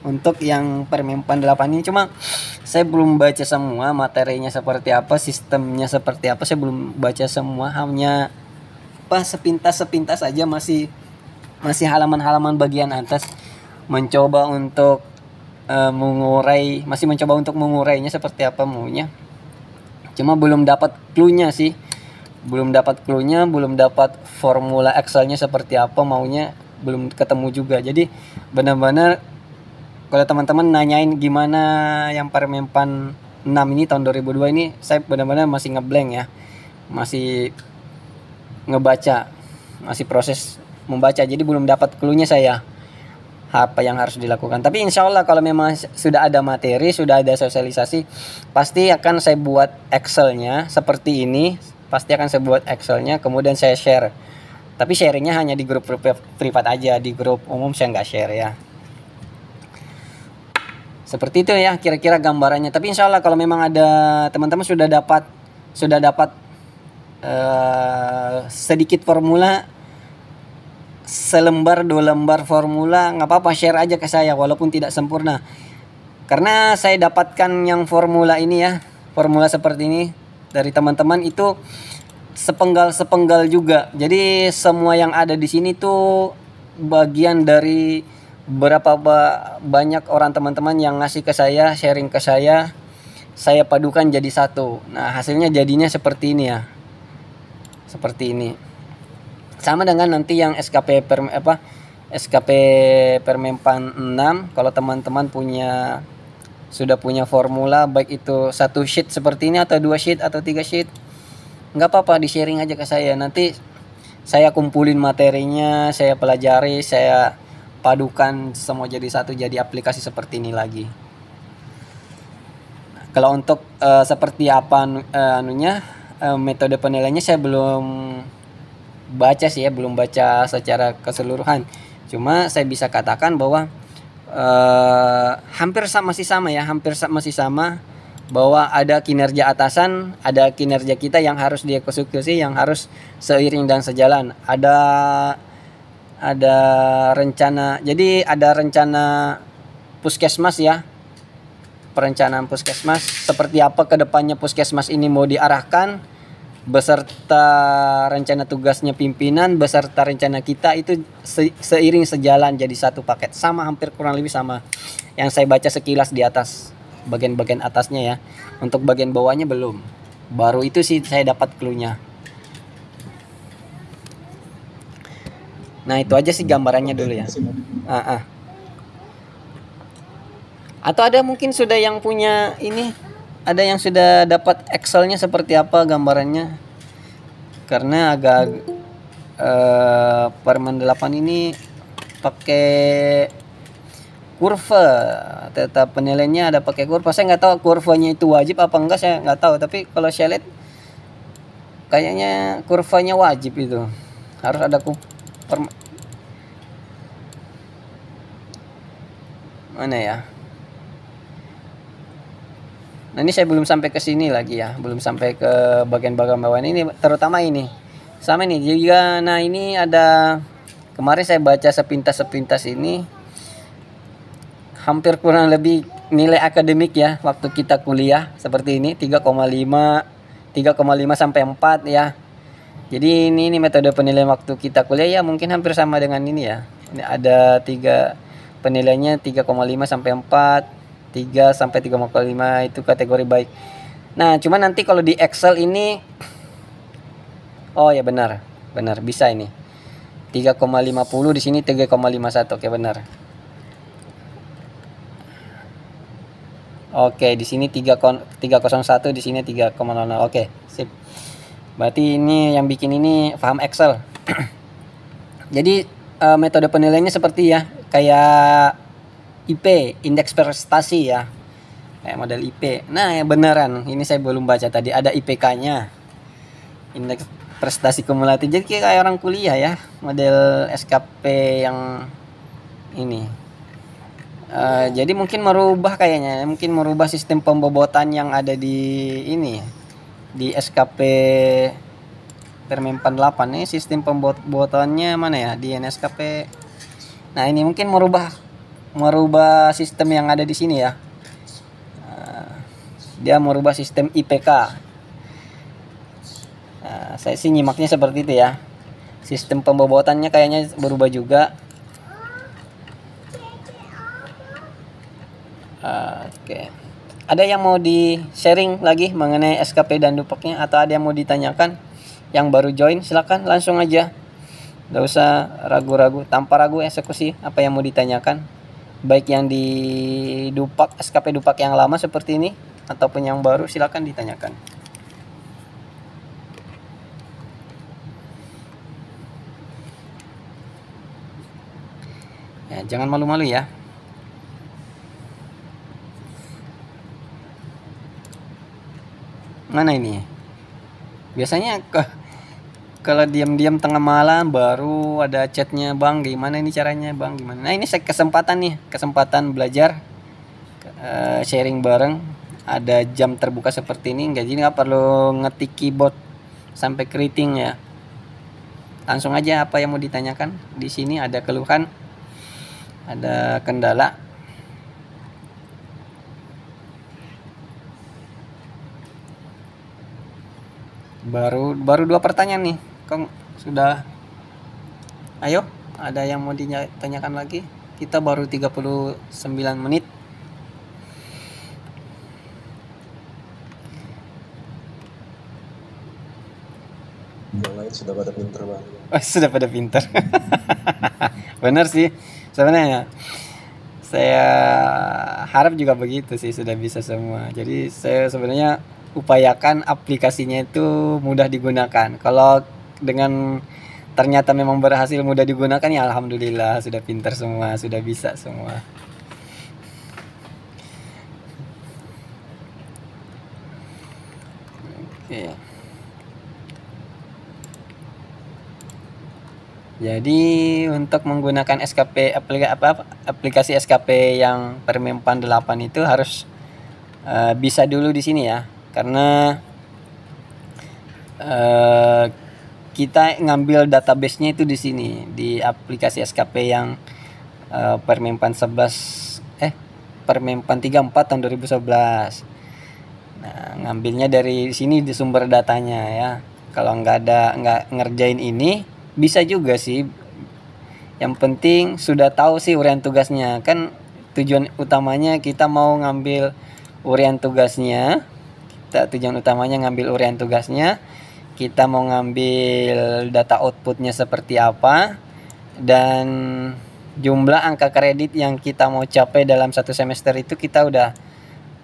Untuk yang Permenpan 8 ini cuma saya belum baca semua materinya seperti apa, sistemnya seperti apa, saya belum baca semua, hanya sepintas aja, masih halaman-halaman bagian atas, mencoba untuk mengurainya seperti apa maunya. Cuma belum dapat clue-nya sih. Belum dapat formula Excel-nya seperti apa maunya, belum ketemu juga. Jadi benar-benar kalau teman-teman nanyain gimana yang Permenpan 6 ini tahun 2002 ini, saya benar-benar masih ngeblank ya. Masih ngebaca, masih proses membaca. Jadi belum dapat clue-nya saya apa yang harus dilakukan. Tapi insya Allah kalau memang sudah ada materi, sudah ada sosialisasi, pasti akan saya buat Excel-nya seperti ini. Pasti akan saya buat Excel-nya, kemudian saya share. Tapi sharingnya hanya di grup privat aja, di grup umum saya nggak share ya. Seperti itu ya kira-kira gambarannya. Tapi insya Allah kalau memang ada teman-teman sudah dapat sedikit formula, selembar 2 lembar formula, nggak apa-apa, share aja ke saya walaupun tidak sempurna. Karena saya dapatkan yang formula ini ya, formula seperti ini dari teman-teman itu sepenggal juga. Jadi semua yang ada di sini tuh bagian dari berapa banyak orang teman-teman yang ngasih ke saya, sharing ke saya padukan jadi satu. Nah, hasilnya jadinya seperti ini ya. Seperti ini. Sama dengan nanti yang SKP Permenpan 6, kalau teman-teman sudah punya formula, baik itu 1 sheet seperti ini atau 2 sheet atau 3 sheet, nggak apa-apa, di sharing aja ke saya. Nanti saya kumpulin materinya, saya pelajari, saya padukan semua jadi satu, jadi aplikasi seperti ini lagi. Kalau untuk seperti apa metode penilaiannya saya belum baca sih ya, belum baca secara keseluruhan. Cuma saya bisa katakan bahwa hampir masih sama bahwa ada kinerja atasan, ada kinerja kita yang harus dieksekusi, yang harus seiring dan sejalan. Ada rencana, jadi ada rencana puskesmas ya, perencanaan puskesmas seperti apa kedepannya puskesmas ini mau diarahkan, beserta rencana tugasnya pimpinan, beserta rencana kita, itu seiring sejalan jadi satu paket. Sama, hampir kurang lebih sama yang saya baca sekilas di atas, bagian-bagian atasnya ya. Untuk bagian bawahnya belum, baru itu sih saya dapat clue-nya. Nah itu aja sih gambarannya dulu ya. Atau ada mungkin sudah yang punya ini, ada yang sudah dapat Excel-nya seperti apa gambarannya? Karena agak Permen 8 ini pakai kurva, tetap penilaiannya ada pakai kurva. Saya nggak tahu kurvanya itu wajib apa enggak, saya nggak tahu. Tapi kalau saya lihat kayaknya kurvanya wajib, itu harus ada mana ya? Nah ini saya belum sampai ke sini lagi ya, belum sampai ke bagian-bagian bawah ini, terutama ini sama nih juga. Nah ini ada, kemarin saya baca sepintas ini, hampir kurang lebih nilai akademik ya waktu kita kuliah seperti ini 3,5 sampai 4 ya. Jadi ini metode penilaian waktu kita kuliah ya, mungkin hampir sama dengan ini ya. Ini ada 3 penilaiannya, 3,5 sampai 4, 3 sampai 3,5 itu kategori baik. Nah, cuma nanti kalau di Excel ini, oh ya benar bisa ini. 3,50 di sini 3,51. Oke, benar. Oke, di sini 301, di sini 3,00. Oke, sip. Berarti ini yang bikin ini paham Excel. Jadi metode penilaiannya seperti ya, kayak IP, indeks prestasi ya, kayak model IP. Nah ya beneran, ini saya belum baca tadi, ada IPK-nya, indeks prestasi kumulatif. Jadi kayak orang kuliah ya, model SKP yang ini. Jadi mungkin merubah sistem pembobotan yang ada di ini, di SKP Permen 8 nih. Sistem pembobotannya mana ya di NSKP. Nah ini mungkin merubah sistem yang ada di sini ya. Dia merubah sistem IPK. Saya sih nyimaknya seperti itu ya. Sistem pembobotannya kayaknya berubah juga. Oke. Ada yang mau di sharing lagi mengenai SKP dan Dupaknya, atau ada yang mau ditanyakan? Yang baru join silakan langsung aja. Nggak usah ragu-ragu, tanpa ragu eksekusi apa yang mau ditanyakan. Baik yang di Dupak, SKP Dupak yang lama seperti ini, ataupun yang baru, silakan ditanyakan. Ya, jangan malu-malu ya. Mana ini? Biasanya kalau diam-diam tengah malam baru ada chatnya, bang gimana ini caranya bang, gimana. Nah ini kesempatan belajar, sharing bareng. Ada jam terbuka seperti ini, nggak perlu ngetik keyboard sampai keriting ya. Langsung aja apa yang mau ditanyakan. Di sini ada keluhan, ada kendala. Baru 2 pertanyaan nih, Kang. Sudah. Ayo, ada yang mau ditanyakan lagi? Kita baru 39 menit. Yang lain sudah pada pinter Bang. Oh, sudah pada pinter. Benar sih. Sebenarnya saya harap juga begitu sih, sudah bisa semua. Jadi saya sebenarnya upayakan aplikasinya itu mudah digunakan. Kalau dengan ternyata memang berhasil, mudah digunakan, ya alhamdulillah, sudah pintar semua, sudah bisa semua. Oke. Jadi untuk menggunakan SKP aplikasi SKP yang Permenpan 8 itu harus bisa dulu di sini ya, karena kita ngambil database-nya itu di sini di aplikasi SKP yang Permenpan 11 Permenpan 34 tahun 2011. Nah, ngambilnya dari sini di sumber datanya ya. Kalau nggak ngerjain ini bisa juga sih. Yang penting sudah tahu sih uraian tugasnya. Kan tujuan utamanya kita mau ngambil uraian tugasnya. Tujuan utamanya ngambil uraian tugasnya. Kita mau ngambil data outputnya seperti apa, dan jumlah angka kredit yang kita mau capai dalam satu semester itu kita udah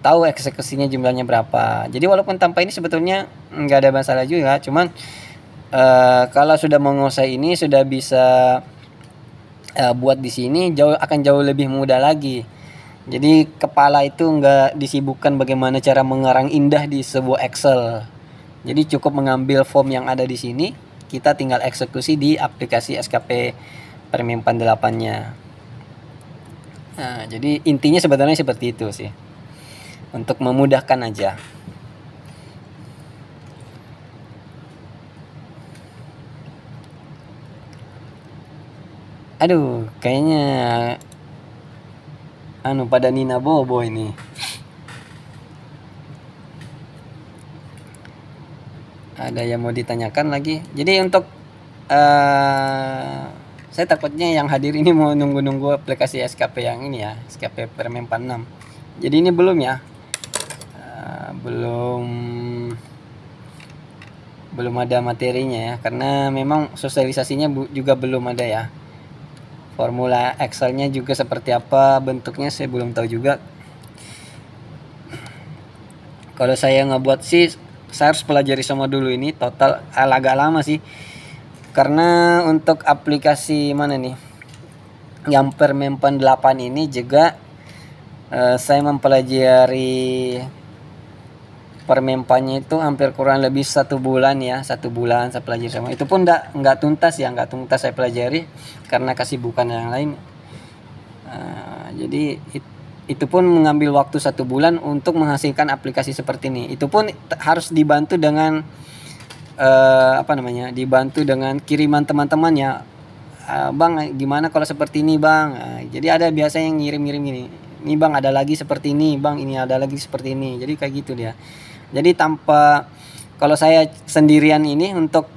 tahu eksekusinya jumlahnya berapa. Jadi walaupun tanpa ini sebetulnya nggak ada masalah juga, cuman kalau sudah menguasai ini, sudah bisa buat di sini, akan jauh lebih mudah lagi. Jadi kepala itu nggak disibukkan bagaimana cara mengarang indah di sebuah Excel. Jadi cukup mengambil form yang ada di sini, kita tinggal eksekusi di aplikasi SKP Permenpan 8-nya. Nah, jadi intinya sebenarnya seperti itu sih, untuk memudahkan aja. Aduh, kayaknya pada Nina Bobo ini. Ada yang mau ditanyakan lagi. Jadi untuk saya takutnya yang hadir ini mau nunggu-nunggu aplikasi SKP yang ini ya, SKP Permenpan 6. Jadi ini belum ya, belum ada materinya ya, karena memang sosialisasinya juga belum ada ya. Formula Excelnya juga seperti apa bentuknya saya belum tahu juga. Kalau saya ngebuat sih, saya harus pelajari semua dulu ini, total agak lama sih. Karena untuk aplikasi mana nih yang Permenpan 8 ini juga saya mempelajari Permenpannya itu hampir kurang lebih 1 bulan ya, 1 bulan saya pelajari semua. Itu pun nggak tuntas saya pelajari karena kesibukan yang lain. Jadi itu pun mengambil waktu 1 bulan untuk menghasilkan aplikasi seperti ini. Itu pun harus dibantu dengan dibantu dengan kiriman teman-teman ya. Bang, gimana kalau seperti ini bang? Jadi ada biasa yang ngirim ini. Ini bang, ada lagi seperti ini bang, ini ada lagi seperti ini. Jadi kayak gitu dia. Jadi kalau saya sendirian ini untuk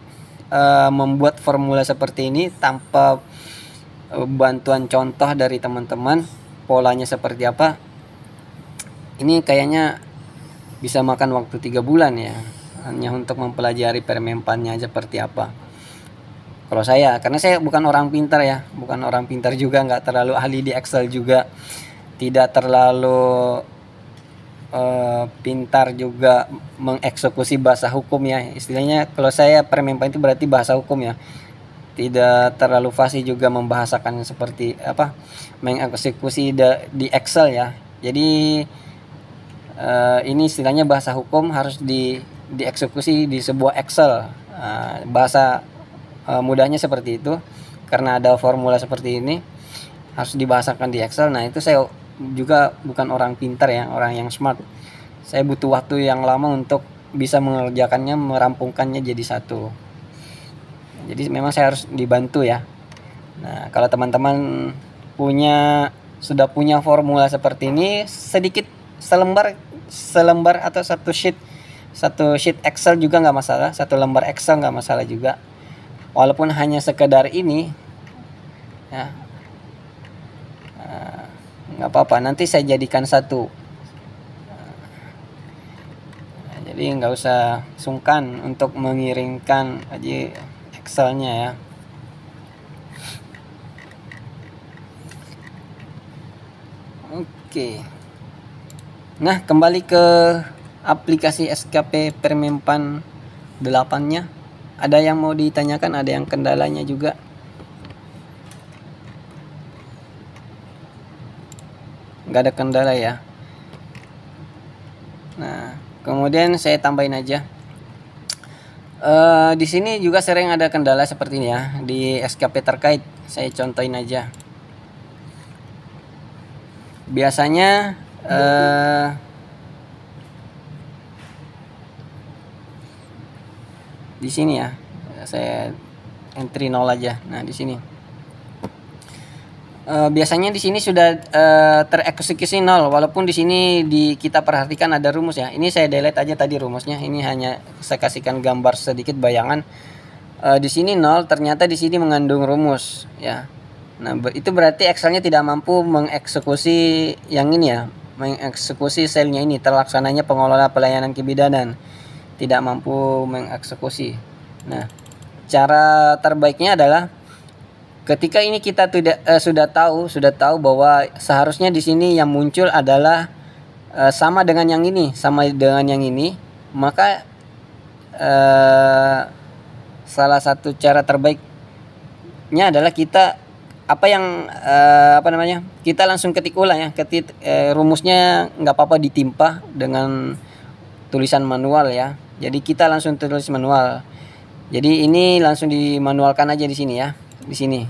membuat formula seperti ini tanpa bantuan contoh dari teman-teman, polanya seperti apa, ini kayaknya bisa makan waktu 3 bulan ya, hanya untuk mempelajari Permenpannya seperti apa. Kalau saya, karena saya bukan orang pintar ya, bukan orang pintar juga, nggak terlalu ahli di Excel juga, tidak terlalu pintar juga mengeksekusi bahasa hukum ya. Istilahnya kalau saya Permenpan itu berarti bahasa hukum ya. Tidak terlalu fasih juga membahasakan seperti apa, mengeksekusi di Excel ya. Jadi ini istilahnya bahasa hukum harus dieksekusi di sebuah Excel. Bahasa mudahnya seperti itu, karena ada formula seperti ini harus dibahasakan di Excel. Nah itu saya juga bukan orang pintar ya, orang yang smart. Saya butuh waktu yang lama untuk bisa mengerjakannya, merampungkannya jadi satu. Jadi memang saya harus dibantu ya. Nah kalau teman-teman sudah punya formula seperti ini, sedikit selembar atau satu sheet Excel juga nggak masalah, 1 lembar Excel nggak masalah juga, walaupun hanya sekedar ini ya, nggak apa-apa, nanti saya jadikan satu. Jadi nggak usah sungkan untuk mengirimkan aja Excelnya ya. Oke. Nah kembali ke aplikasi SKP Permenpan 8-nya. Ada yang mau ditanyakan, ada yang kendalanya juga? Nggak ada kendala ya. Nah, kemudian saya tambahin aja. Di sini juga sering ada kendala seperti ini ya di SKP terkait. Saya contohin aja. Biasanya di sini ya, saya entry 0 aja. Nah, di sini. Biasanya di sini sudah tereksekusi 0, walaupun di sini kita perhatikan ada rumus ya. Ini saya delete aja tadi rumusnya. Ini hanya saya kasihkan gambar sedikit bayangan. Di sini 0, ternyata di sini mengandung rumus ya. Nah, itu berarti Excelnya tidak mampu mengeksekusi yang ini ya, mengeksekusi selnya ini, terlaksananya pengelola pelayanan kebidanan. Tidak mampu mengeksekusi. Nah, cara terbaiknya adalah ketika ini kita sudah tahu bahwa seharusnya di sini yang muncul adalah sama dengan yang ini, maka salah satu cara terbaiknya adalah kita kita langsung ketik ulang ya, rumusnya nggak apa-apa ditimpa dengan tulisan manual ya. Jadi kita langsung tulis manual. Jadi ini langsung dimanualkan aja di sini ya. Di sini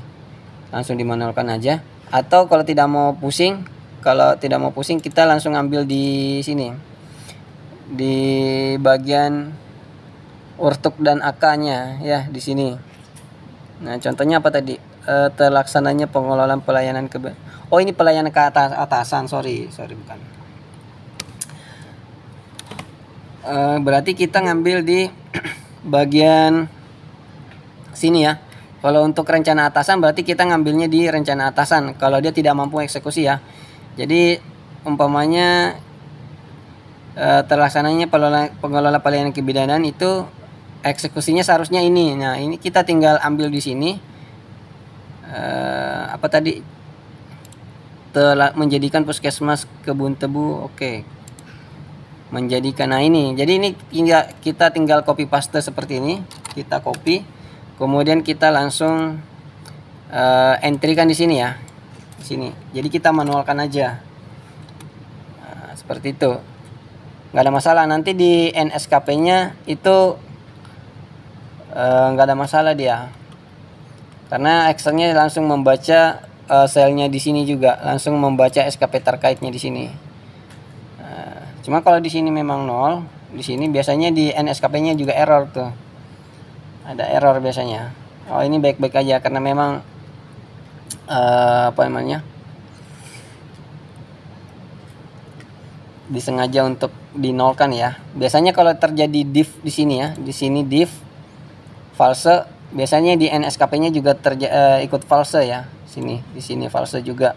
langsung dimanualkan aja, atau kalau tidak mau pusing kita langsung ambil di sini di bagian urtuk dan akanya ya, di sini. Nah, contohnya apa tadi? Terlaksananya pengelolaan pelayanan ini pelayanan ke atasan, sorry bukan. Berarti kita ngambil di bagian sini ya. Kalau untuk rencana atasan berarti kita ngambilnya di rencana atasan kalau dia tidak mampu eksekusi ya. Jadi umpamanya terlaksananya pengelola pelayanan kebidanan itu eksekusinya seharusnya ini. Nah, ini kita tinggal ambil di sini menjadikan puskesmas Kebun Tebu. Oke. Menjadikan, nah ini. Jadi ini kita tinggal copy paste seperti ini. Kita copy. Kemudian kita langsung entrykan di sini ya, di sini. Jadi kita manualkan aja, seperti itu, nggak ada masalah. Nanti di NSKP-nya itu nggak ada masalah dia, karena Excelnya langsung membaca selnya di sini juga, langsung membaca SKP terkaitnya di sini. Cuma kalau di sini memang 0, di sini biasanya di NSKP-nya juga error tuh. Ada error biasanya. Oh, ini baik-baik aja karena memang disengaja untuk dinolkan ya. Biasanya kalau terjadi div di sini ya, di sini div false, biasanya di NSKP-nya juga ikut false ya. Di sini false juga.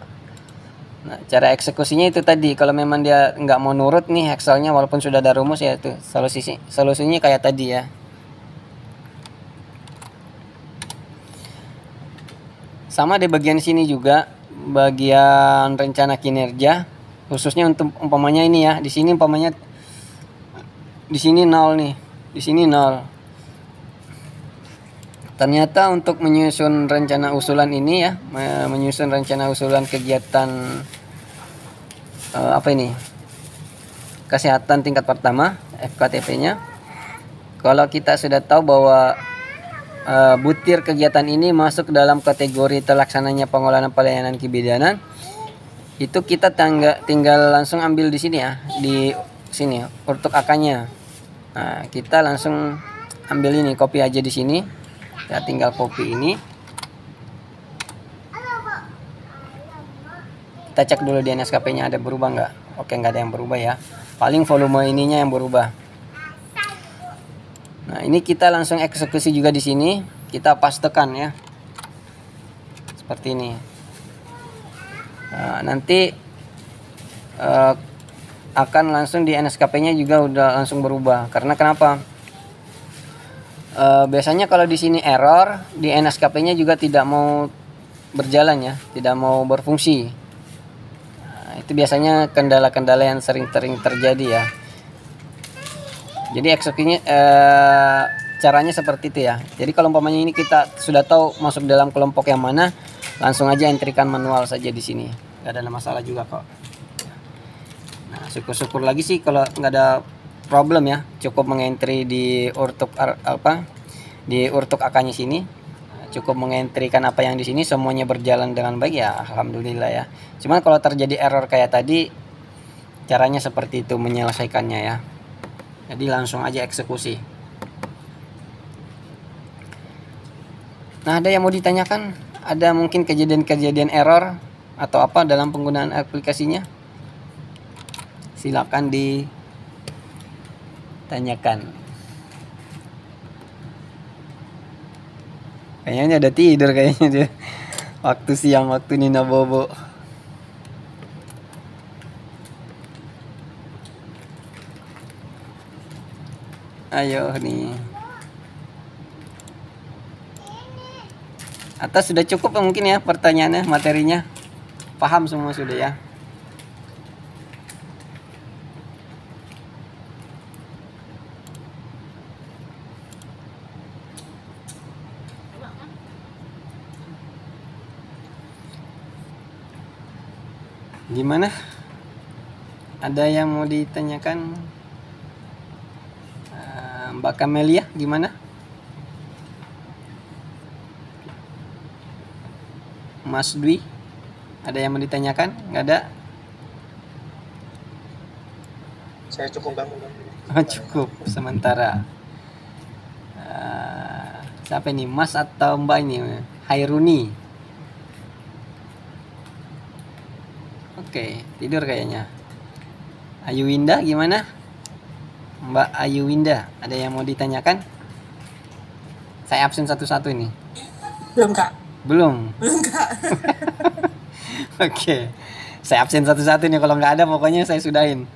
Nah, cara eksekusinya itu tadi, kalau memang dia nggak mau nurut nih Excelnya walaupun sudah ada rumus ya, itu solusinya kayak tadi ya. Sama di bagian sini juga, bagian rencana kinerja, khususnya untuk umpamanya ini ya, di sini umpamanya di sini 0 nih, di sini 0. Ternyata untuk menyusun rencana usulan ini ya, menyusun rencana usulan kegiatan kesehatan tingkat pertama FKTP-nya, kalau kita sudah tahu bahwa butir kegiatan ini masuk dalam kategori terlaksananya pengelolaan pelayanan kebidanan, itu kita tinggal langsung ambil di sini ya, di sini urtuk akanya. Nah, kita langsung ambil ini, copy aja di sini. Kita tinggal copy ini. Kita cek dulu di NSKP-nya ada berubah nggak? Oke, nggak ada yang berubah ya. Paling volume ininya yang berubah. Nah, ini kita langsung eksekusi juga di sini. Kita pastekan ya. Seperti ini. Nah, nanti akan langsung di NSKP-nya juga udah langsung berubah. Karena kenapa? Biasanya kalau di sini error, di NSKP-nya juga tidak mau berjalan ya, tidak mau berfungsi. Nah, itu biasanya kendala-kendala yang sering terjadi ya. Jadi eksekusinya caranya seperti itu ya. Jadi kalau umpamanya ini kita sudah tahu masuk dalam kelompok yang mana, langsung aja entrikan manual saja di sini. Gak ada masalah juga kok. Nah, syukur-syukur lagi sih kalau nggak ada problem ya. Cukup mengentri di urtuk di urtuk AK-nya sini. Cukup mengentrikan apa yang di sini, semuanya berjalan dengan baik ya, alhamdulillah ya. Cuman kalau terjadi error kayak tadi, caranya seperti itu menyelesaikannya ya. Jadi langsung aja eksekusi. Nah, ada yang mau ditanyakan? Ada mungkin kejadian-kejadian error atau apa dalam penggunaan aplikasinya? Silakan ditanyakan. Kayaknya ada tidur kayaknya dia. Waktu siang, waktu Nina bobo. Ayo nih. Atas sudah cukup mungkin ya pertanyaannya, materinya. Paham semua sudah ya. Gimana? Ada yang mau ditanyakan? Mbak Kamelia gimana? Mas Dwi, ada yang mau ditanyakan? Nggak ada? Saya cukup Bang. Oh, cukup sementara. Siapa ini? Mas atau Mbak ini? Hairuni. Oke, tidur kayaknya. Ayu Winda gimana? Mbak Ayu Winda, ada yang mau ditanyakan? Saya absen satu-satu ini. Belum Kak. Belum. Kak. Oke, saya absen satu-satu nih. Kalau nggak ada, pokoknya saya sudahin.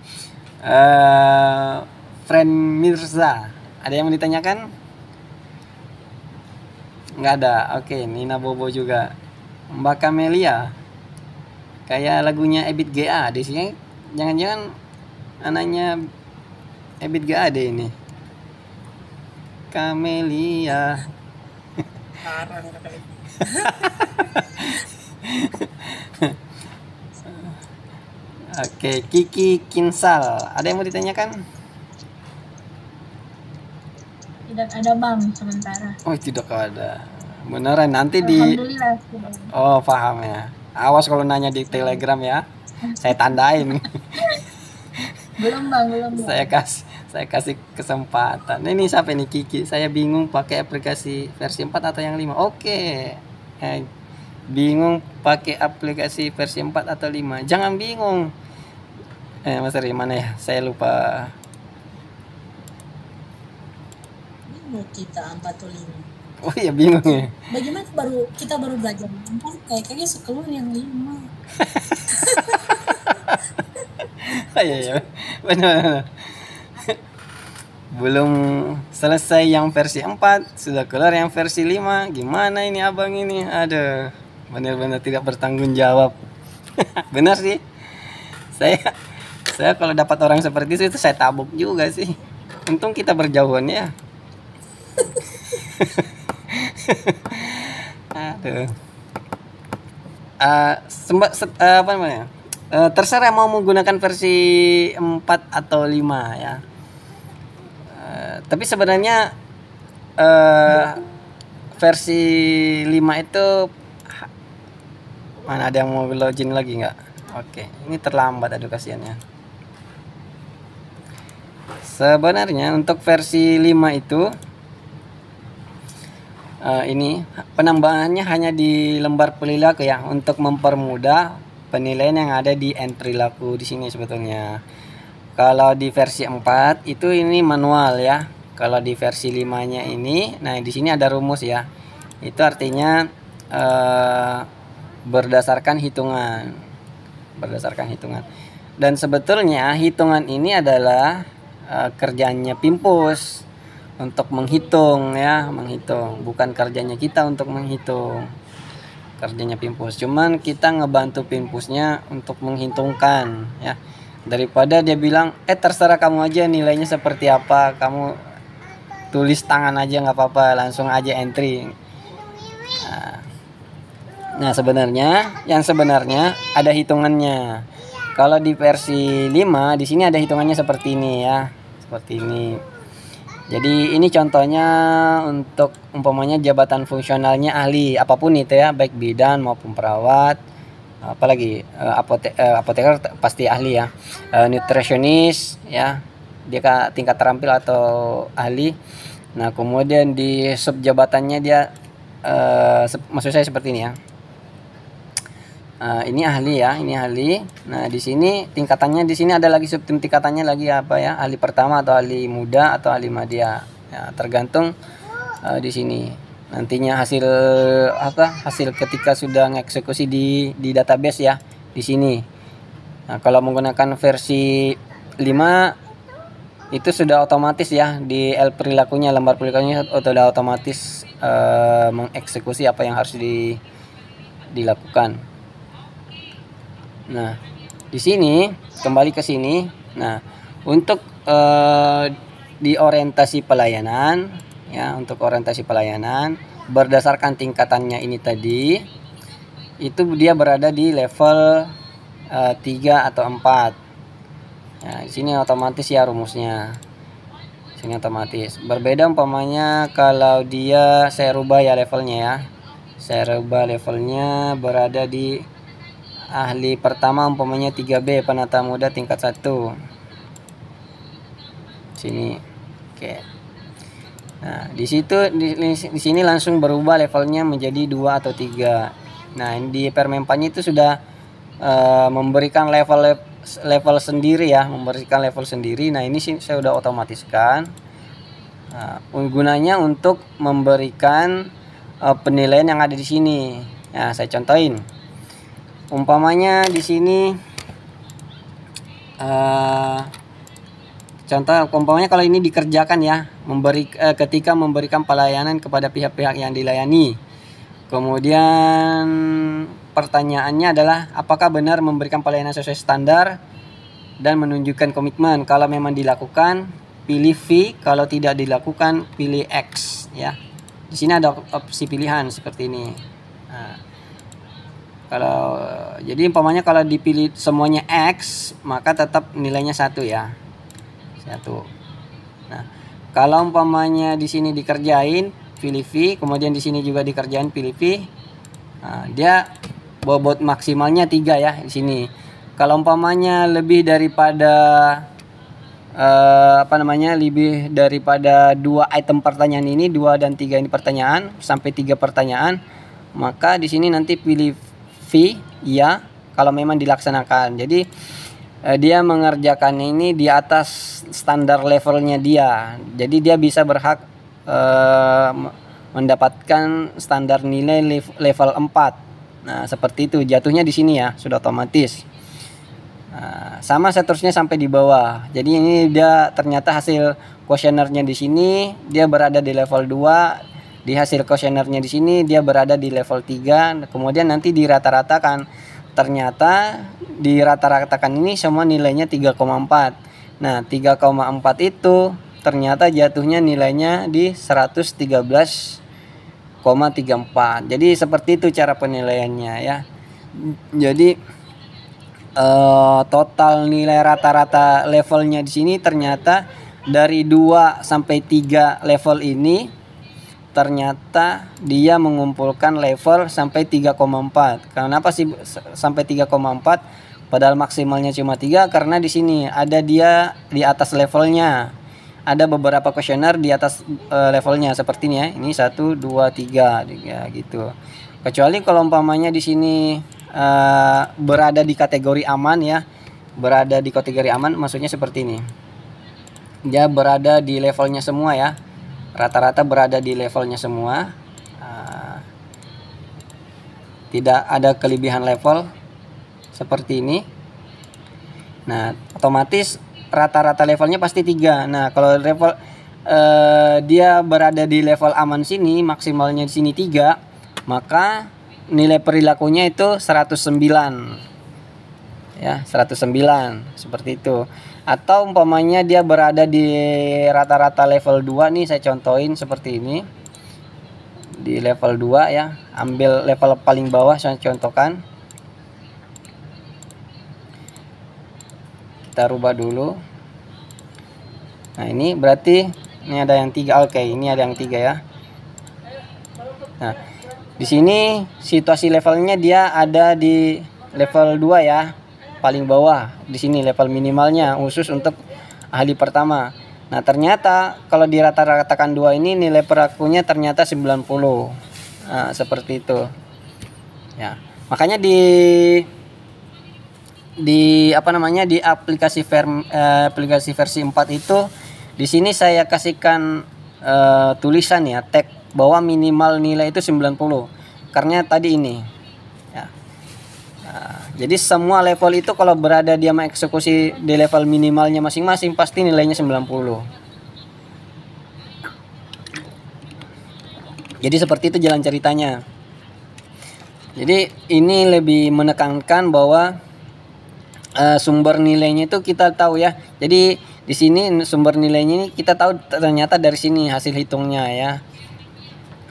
Friend Mirza, ada yang mau ditanyakan? Nggak ada. Oke, Nina Bobo juga. Mbak Kamelia, kayak lagunya Ebit GA di sini. Jangan-jangan anaknya Ebit GA ini. Kamelia. Parang kali. Oke, Kiki Kinsal, ada yang mau ditanyakan? Tidak ada Bang sementara. Oh, tidak ada. Beneran nanti di. Alhamdulillah. Oh, paham ya. Awas kalau nanya di Telegram ya. Saya tandain. Belum Bang, belum. Saya kasih kesempatan. Ini siapa nih Kiki? Saya bingung pakai aplikasi versi 4 atau yang 5. Oke. Bingung pakai aplikasi versi 4 atau 5. Jangan bingung. Mas Ri, mana ya? Saya lupa. Bingung kita 4 atau 5. Oh iya, bingung ya. Bagaimana kita baru belajar 4, kayaknya sekeluar yang 5. Oh iya. Benar. Belum selesai yang versi 4, sudah keluar yang versi 5. Gimana ini abang ini? Aduh, benar-benar tidak bertanggung jawab. Benar sih. Saya kalau dapat orang seperti itu saya tabuk juga sih. Untung kita berjauhan ya. Aduh. Apa namanya? Terserah mau menggunakan versi 4 atau 5 ya. Tapi sebenarnya versi 5 itu mana ada yang mau login lagi nggak? Oke, ini terlambat, aduh kasihannya. Sebenarnya untuk versi 5 itu ini penambahannya hanya di lembar perilaku ya, untuk mempermudah penilaian yang ada di entry laku di sini sebetulnya. Kalau di versi 4 itu ini manual ya. Kalau di versi 5-nya ini, nah di sini ada rumus ya. Itu artinya berdasarkan hitungan. Dan sebetulnya hitungan ini adalah kerjanya Pimpus untuk menghitung ya, bukan kerjanya kita untuk menghitung. Kerjanya Pimpus. Cuman kita ngebantu Pimpusnya untuk menghitungkan ya. daripada dia bilang terserah kamu aja nilainya seperti apa, kamu tulis tangan aja nggak apa-apa, langsung aja entry. Nah sebenarnya ada hitungannya. Kalau di versi 5 di sini ada hitungannya seperti ini ya, seperti ini. Jadi ini contohnya untuk umpamanya jabatan fungsionalnya ahli apapun itu ya, baik bidan maupun perawat, apalagi apoteker pasti ahli ya, nutritionist ya, dia tingkat terampil atau ahli. Nah kemudian di sub jabatannya dia maksud saya seperti ini ya, ini ahli ya, ini ahli. Nah di sini tingkatannya, di sini ada lagi sub tingkatannya lagi apa ya, ahli pertama atau ahli muda atau ahli madya ya, tergantung di sini nantinya hasil ketika sudah mengeksekusi di database ya di sini. Nah kalau menggunakan versi 5 itu sudah otomatis ya, di perilakunya, lembar perilakunya sudah otomatis mengeksekusi apa yang harus dilakukan. Nah, di sini kembali ke sini. Nah, untuk di orientasi pelayanan ya, untuk orientasi pelayanan berdasarkan tingkatannya ini tadi, itu dia berada di level 3 atau 4. Nah, di sini otomatis ya rumusnya. Sini otomatis. Berbeda umpamanya kalau dia saya rubah ya levelnya ya. Saya rubah levelnya berada di ahli pertama umpamanya 3B, penata muda tingkat 1. Sini. Oke. Nah, di sini langsung berubah levelnya menjadi 2 atau 3. Nah, di Permenpannya itu sudah memberikan level sendiri ya, memberikan level sendiri. Nah, ini saya udah otomatiskan. Nah, gunanya untuk memberikan penilaian yang ada di sini. Nah, saya contohin. Umpamanya di sini contoh umpamanya kalau ini dikerjakan ya, ketika memberikan pelayanan kepada pihak-pihak yang dilayani. Kemudian pertanyaannya adalah apakah benar memberikan pelayanan sesuai standar dan menunjukkan komitmen. Kalau memang dilakukan, pilih V, kalau tidak dilakukan pilih X ya. Di sini ada opsi pilihan seperti ini. Nah, jadi umpamanya kalau dipilih semuanya X, maka tetap nilainya 1 ya. 1. Nah, kalau umpamanya di sini dikerjain pilih V, kemudian di sini juga dikerjain pilih V. Nah, dia bobot maksimalnya 3 ya di sini. Kalau umpamanya lebih daripada lebih daripada 2 item pertanyaan ini, 2 dan 3 ini pertanyaan, sampai 3 pertanyaan, maka di sini nanti pilih V ya kalau memang dilaksanakan. Jadi dia mengerjakan ini di atas standar levelnya dia. Jadi dia bisa berhak mendapatkan standar nilai level 4. Nah, seperti itu jatuhnya di sini ya, sudah otomatis. Nah, sama seterusnya sampai di bawah. Jadi ini dia ternyata hasil kuesionernya di sini dia berada di level 2. Di hasil kuesionernya di sini dia berada di level 3. Kemudian nanti dirata-ratakan. Ternyata dirata-ratakan ini semua nilainya 3,4. Nah, 3,4 itu ternyata jatuhnya nilainya di 113,34. Jadi seperti itu cara penilaiannya ya. Jadi total nilai rata-rata levelnya di sini ternyata dari 2 sampai 3 level ini ternyata dia mengumpulkan level sampai 3,4. Kenapa sih sampai 3,4 padahal maksimalnya cuma 3? Karena di sini ada dia di atas levelnya. Ada beberapa kuesioner di atas levelnya seperti ini ya. Ini 1 2 3 ya gitu. Kecuali kalau umpamanya di sini berada di kategori aman ya. Berada di kategori aman maksudnya seperti ini. Dia berada di levelnya semua ya. Rata-rata berada di levelnya semua, tidak ada kelebihan level seperti ini. Nah, otomatis rata-rata levelnya pasti 3. Nah, kalau level dia berada di level aman sini, maksimalnya di sini 3, maka nilai perilakunya itu 109. ya 109 seperti itu. Atau umpamanya dia berada di rata-rata level 2 nih, saya contohin seperti ini. Di level 2 ya, ambil level paling bawah saya contohkan. Kita rubah dulu. Nah, ini berarti ini ada yang 3. Oke, ini ada yang 3 ya. Nah, di sini situasi levelnya dia ada di level 2 ya, paling bawah. Di sini level minimalnya khusus untuk ahli pertama. Nah, ternyata kalau di rata-ratakan 2 ini nilai perakunya ternyata 90. Nah, seperti itu. Ya. Makanya di apa namanya, di aplikasi versi 4 itu di sini saya kasihkan tulisan ya, tag bahwa minimal nilai itu 90. Karena tadi ini ya. Nah, jadi semua level itu kalau berada dia mengeksekusi di level minimalnya masing-masing pasti nilainya 90. Jadi seperti itu jalan ceritanya. Jadi ini lebih menekankan bahwa sumber nilainya itu kita tahu ya. Jadi di sini sumber nilainya ini kita tahu ternyata dari sini hasil hitungnya ya.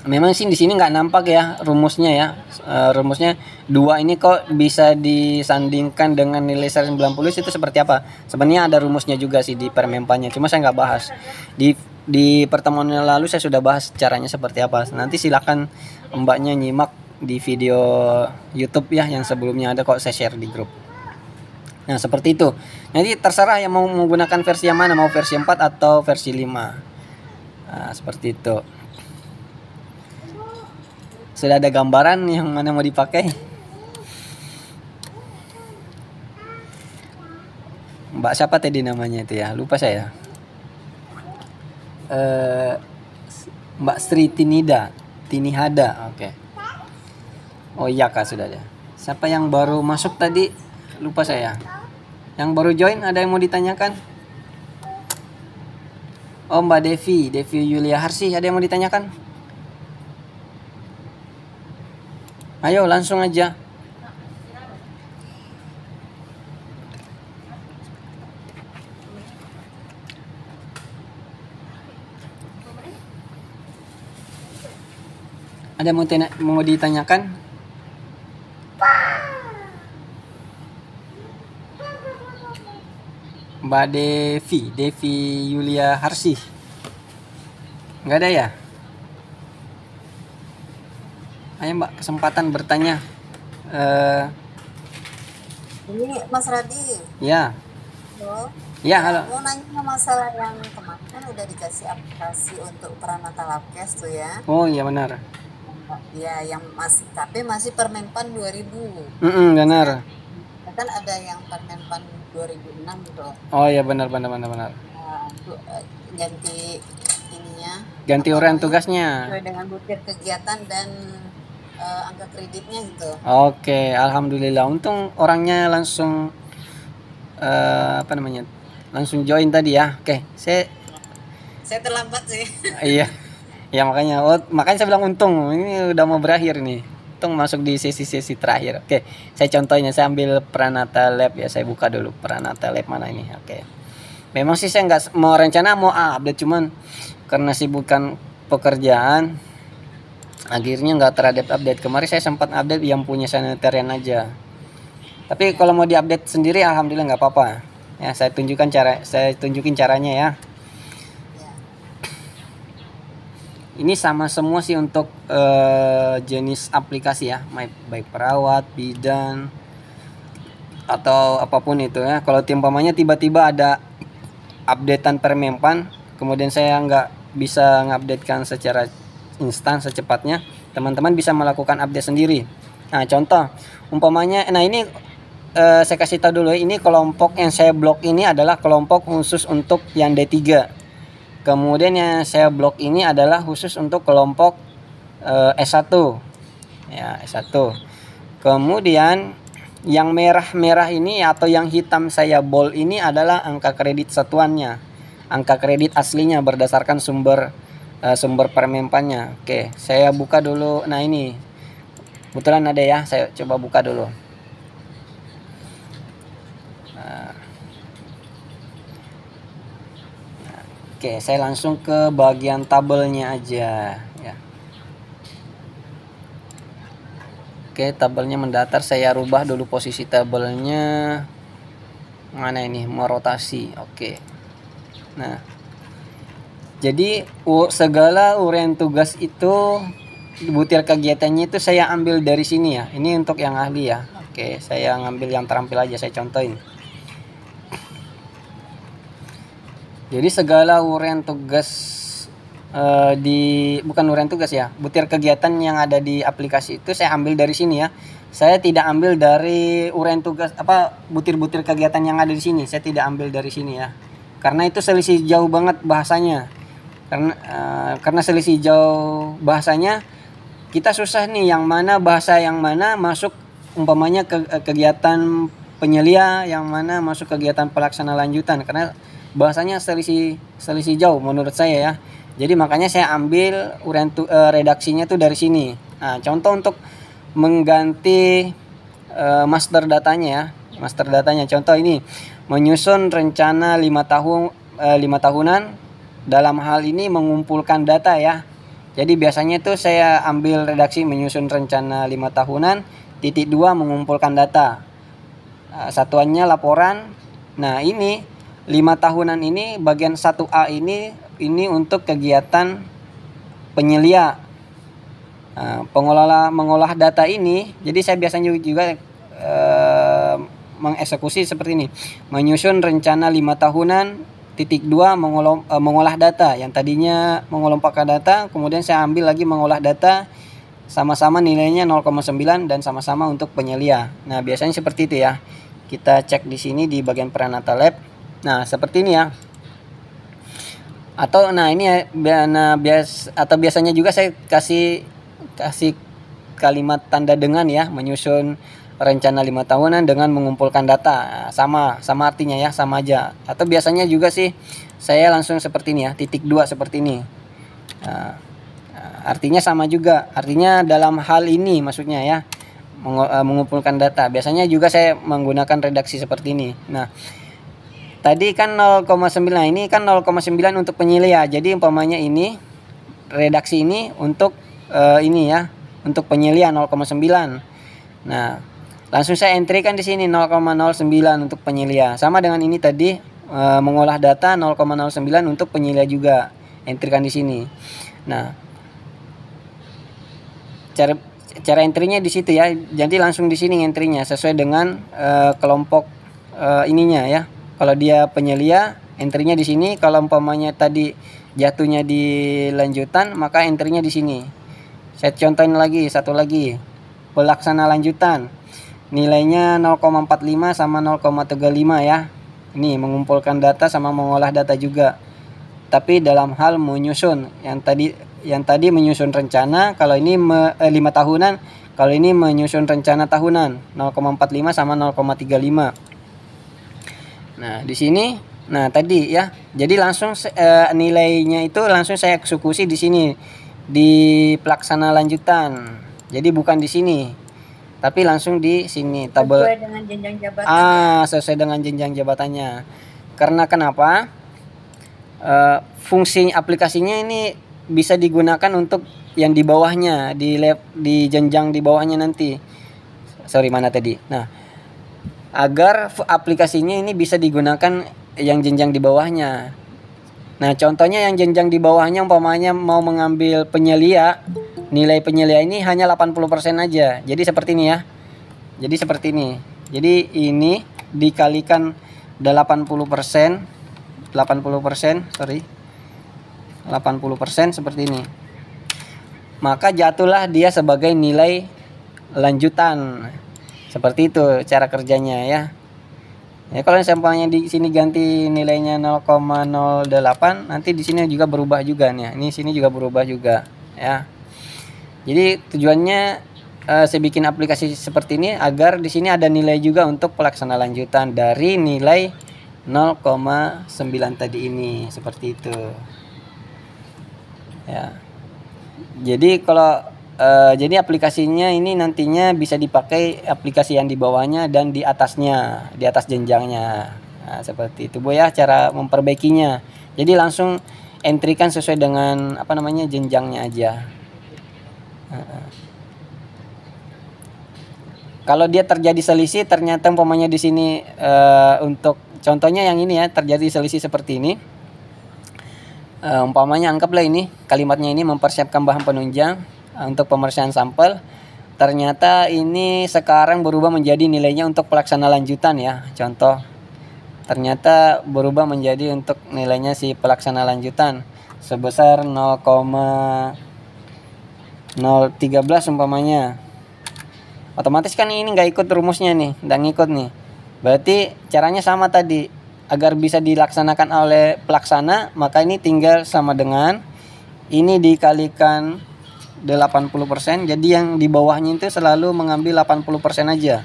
Memang sih di sini nggak nampak ya rumusnya ya. Rumusnya 2 ini kok bisa disandingkan dengan nilai 90 itu seperti apa? Sebenarnya ada rumusnya juga sih di permempannya. Cuma saya nggak bahas. Di pertemuan yang lalu saya sudah bahas caranya seperti apa. Nanti silakan mbaknya nyimak di video YouTube ya yang sebelumnya ada kok saya share di grup. Nah, seperti itu. Jadi terserah yang mau menggunakan versi yang mana, mau versi 4 atau versi 5. Nah, seperti itu. Sudah ada gambaran yang mana mau dipakai? Mbak siapa tadi namanya itu ya? Lupa saya. Mbak Sri Tinihada. Oke. Oh iya Kak, sudah ada. Siapa yang baru masuk tadi? Lupa saya. Yang baru join ada yang mau ditanyakan? Oh, Mbak Devi Yulia Harsi, ada yang mau ditanyakan? Ayo langsung aja. Ada mau ditanyakan? Mbak Devi Yulia Harsi. Enggak ada ya? Ayo Mbak, kesempatan bertanya. Ini Mas Radi. Ya. Halo. Ya, halo. Mau nanya masalah yang kemarin kan udah dikasih aplikasi untuk Pranata Labkes tuh ya. Oh iya benar. Ya, yang tapi masih Permenpan 2000. Benar. Kan ada yang Permenpan 2006 gitu. Oh iya benar. Nah, itu, ganti ininya. Ganti uraian tugasnya. Sesuai dengan butir kegiatan dan angka kreditnya gitu. Oke, alhamdulillah. Untung orangnya langsung langsung join tadi ya. Oke, saya terlambat sih. Iya. Ya makanya saya bilang untung ini udah mau berakhir nih. Untung masuk di sesi-sesi terakhir. Oke, saya contohnya saya ambil Pranata Lab ya. Saya buka dulu Pranata Lab mana ini. Oke. Memang sih saya nggak mau update, cuman karena sibukan pekerjaan akhirnya nggak terupdate. Kemarin saya sempat update yang punya sanitarian aja. Tapi kalau mau diupdate sendiri alhamdulillah nggak apa-apa. Ya, saya tunjukin caranya ya. Ini sama semua sih untuk jenis aplikasi ya, baik perawat, bidan atau apapun itu ya. Kalau umpamanya tiba-tiba ada updatean Permempan, kemudian saya nggak bisa ngupdatekan secara instan secepatnya, teman-teman bisa melakukan update sendiri. Nah, contoh umpamanya, nah ini saya kasih tahu dulu, ini kelompok yang saya blok ini adalah kelompok khusus untuk yang D3. Kemudian yang saya blok ini adalah khusus untuk kelompok S1. Ya, S1. Kemudian yang merah-merah ini atau yang hitam saya bold ini adalah angka kredit satuannya. Angka kredit aslinya berdasarkan sumber Permempannya. Oke, saya buka dulu. Nah, ini kebetulan ada ya, saya coba buka dulu. Oke, saya langsung ke bagian tabelnya aja ya. Oke, tabelnya mendatar, saya rubah dulu posisi tabelnya. Mana ini? Merotasi. Oke. Nah, jadi segala uraian tugas itu, butir kegiatannya itu saya ambil dari sini ya. Ini untuk yang ahli ya. Oke, saya ngambil yang terampil aja, saya contohin. Jadi segala uraian tugas bukan uraian tugas ya, butir kegiatan yang ada di aplikasi itu saya ambil dari sini ya. Saya tidak ambil dari uraian tugas butir-butir kegiatan yang ada di sini. Saya tidak ambil dari sini ya. Karena itu selisih jauh banget bahasanya. Karena selisih jauh bahasanya, kita susah nih bahasa yang mana masuk, umpamanya kegiatan penyelia, yang mana masuk kegiatan pelaksana lanjutan, karena bahasanya selisih jauh menurut saya ya. Jadi makanya saya ambil redaksinya tuh dari sini. Nah, contoh untuk mengganti master datanya ya. Master datanya contoh ini, menyusun rencana 5 tahunan, dalam hal ini mengumpulkan data ya. Jadi biasanya tuh saya ambil redaksi menyusun rencana 5 tahunan, titik 2 mengumpulkan data. Satuannya laporan. Nah, ini 5 tahunan ini bagian 1A ini untuk kegiatan penyelia. Mengolah data ini, jadi saya biasanya juga mengeksekusi seperti ini. Menyusun rencana 5 tahunan, titik 2 mengolah data. Yang tadinya mengelompokkan data, kemudian saya ambil lagi mengolah data, sama-sama nilainya 0,9 dan sama-sama untuk penyelia. Nah, biasanya seperti itu ya. Kita cek di sini di bagian Pranata Lab. Nah, seperti ini ya. Atau ini ya, biasanya juga saya kasih kalimat tanda dengan ya, menyusun rencana 5 tahunan dengan mengumpulkan data. Sama artinya ya, sama aja. Atau biasanya juga sih saya langsung seperti ini ya, titik 2 seperti ini. Artinya sama juga. Artinya dalam hal ini maksudnya ya, mengumpulkan data. Biasanya juga saya menggunakan redaksi seperti ini. Nah, tadi kan 0,9, ini kan 0,9 untuk penyelia. Jadi umpamanya ini redaksi ini untuk ini ya, untuk penyelia 0,9. Nah, langsung saya entrykan di sini 0,09 untuk penyelia. Sama dengan ini tadi, mengolah data 0,09 untuk penyelia juga. Entrykan di sini. Nah, cara entrynya di situ ya. Jadi langsung di sini entrynya sesuai dengan kelompok ininya ya. Kalau dia penyelia, entrynya di sini. Kalau umpamanya tadi jatuhnya di lanjutan, maka entrynya di sini. Saya contohin lagi, satu lagi. Pelaksana lanjutan. Nilainya 0,45 sama 0,35 ya. Ini mengumpulkan data sama mengolah data juga. Tapi dalam hal menyusun, yang tadi menyusun rencana, kalau ini 5 tahunan, kalau ini menyusun rencana tahunan 0,45 sama 0,35. Nah, di sini, tadi ya. Jadi langsung nilainya itu langsung saya eksekusi di sini di pelaksana lanjutan. Jadi bukan di sini, tapi langsung di sini tabel. Sesuai dengan jenjang jabatan. Sesuai dengan jenjang jabatannya. Karena kenapa? Fungsi aplikasinya ini bisa digunakan untuk yang di bawahnya, di jenjang di bawahnya nanti. Sorry, mana tadi? Nah, agar aplikasinya ini bisa digunakan yang jenjang di bawahnya. Nah, contohnya yang jenjang di bawahnya umpamanya mau mengambil penyelia, nilai penyelia ini hanya 80% aja. Jadi seperti ini ya. Jadi seperti ini. Jadi ini dikalikan 80%, sorry. 80% seperti ini. Maka jatuhlah dia sebagai nilai lanjutan. Seperti itu cara kerjanya ya. Ya, kalau sampelnya di sini ganti nilainya 0,08, nanti di sini juga berubah juga nih. Ini sini juga berubah juga ya. Jadi tujuannya saya bikin aplikasi seperti ini agar di sini ada nilai juga untuk pelaksana lanjutan dari nilai 0,9 tadi ini, seperti itu. Ya. Jadi kalau jadi aplikasinya ini nantinya bisa dipakai aplikasi yang di bawahnya dan di atasnya, di atas jenjangnya. Nah, seperti itu Bu ya cara memperbaikinya. Jadi langsung entrykan sesuai dengan apa namanya jenjangnya aja. Kalau dia terjadi selisih, ternyata umpamanya di sini untuk contohnya yang ini ya, terjadi selisih seperti ini. Umpamanya anggaplah ini kalimatnya ini mempersiapkan bahan penunjang untuk pemeriksaan sampel. Ternyata ini sekarang berubah menjadi nilainya untuk pelaksana lanjutan ya. Contoh, ternyata berubah menjadi untuk nilainya si pelaksana lanjutan sebesar 0,013 umpamanya. Otomatis kan ini nggak ikut rumusnya nih, nggak ngikut nih. Berarti caranya sama tadi. Agar bisa dilaksanakan oleh pelaksana, maka ini tinggal sama dengan ini dikalikan 80%. Jadi yang di bawahnya itu selalu mengambil 80% aja.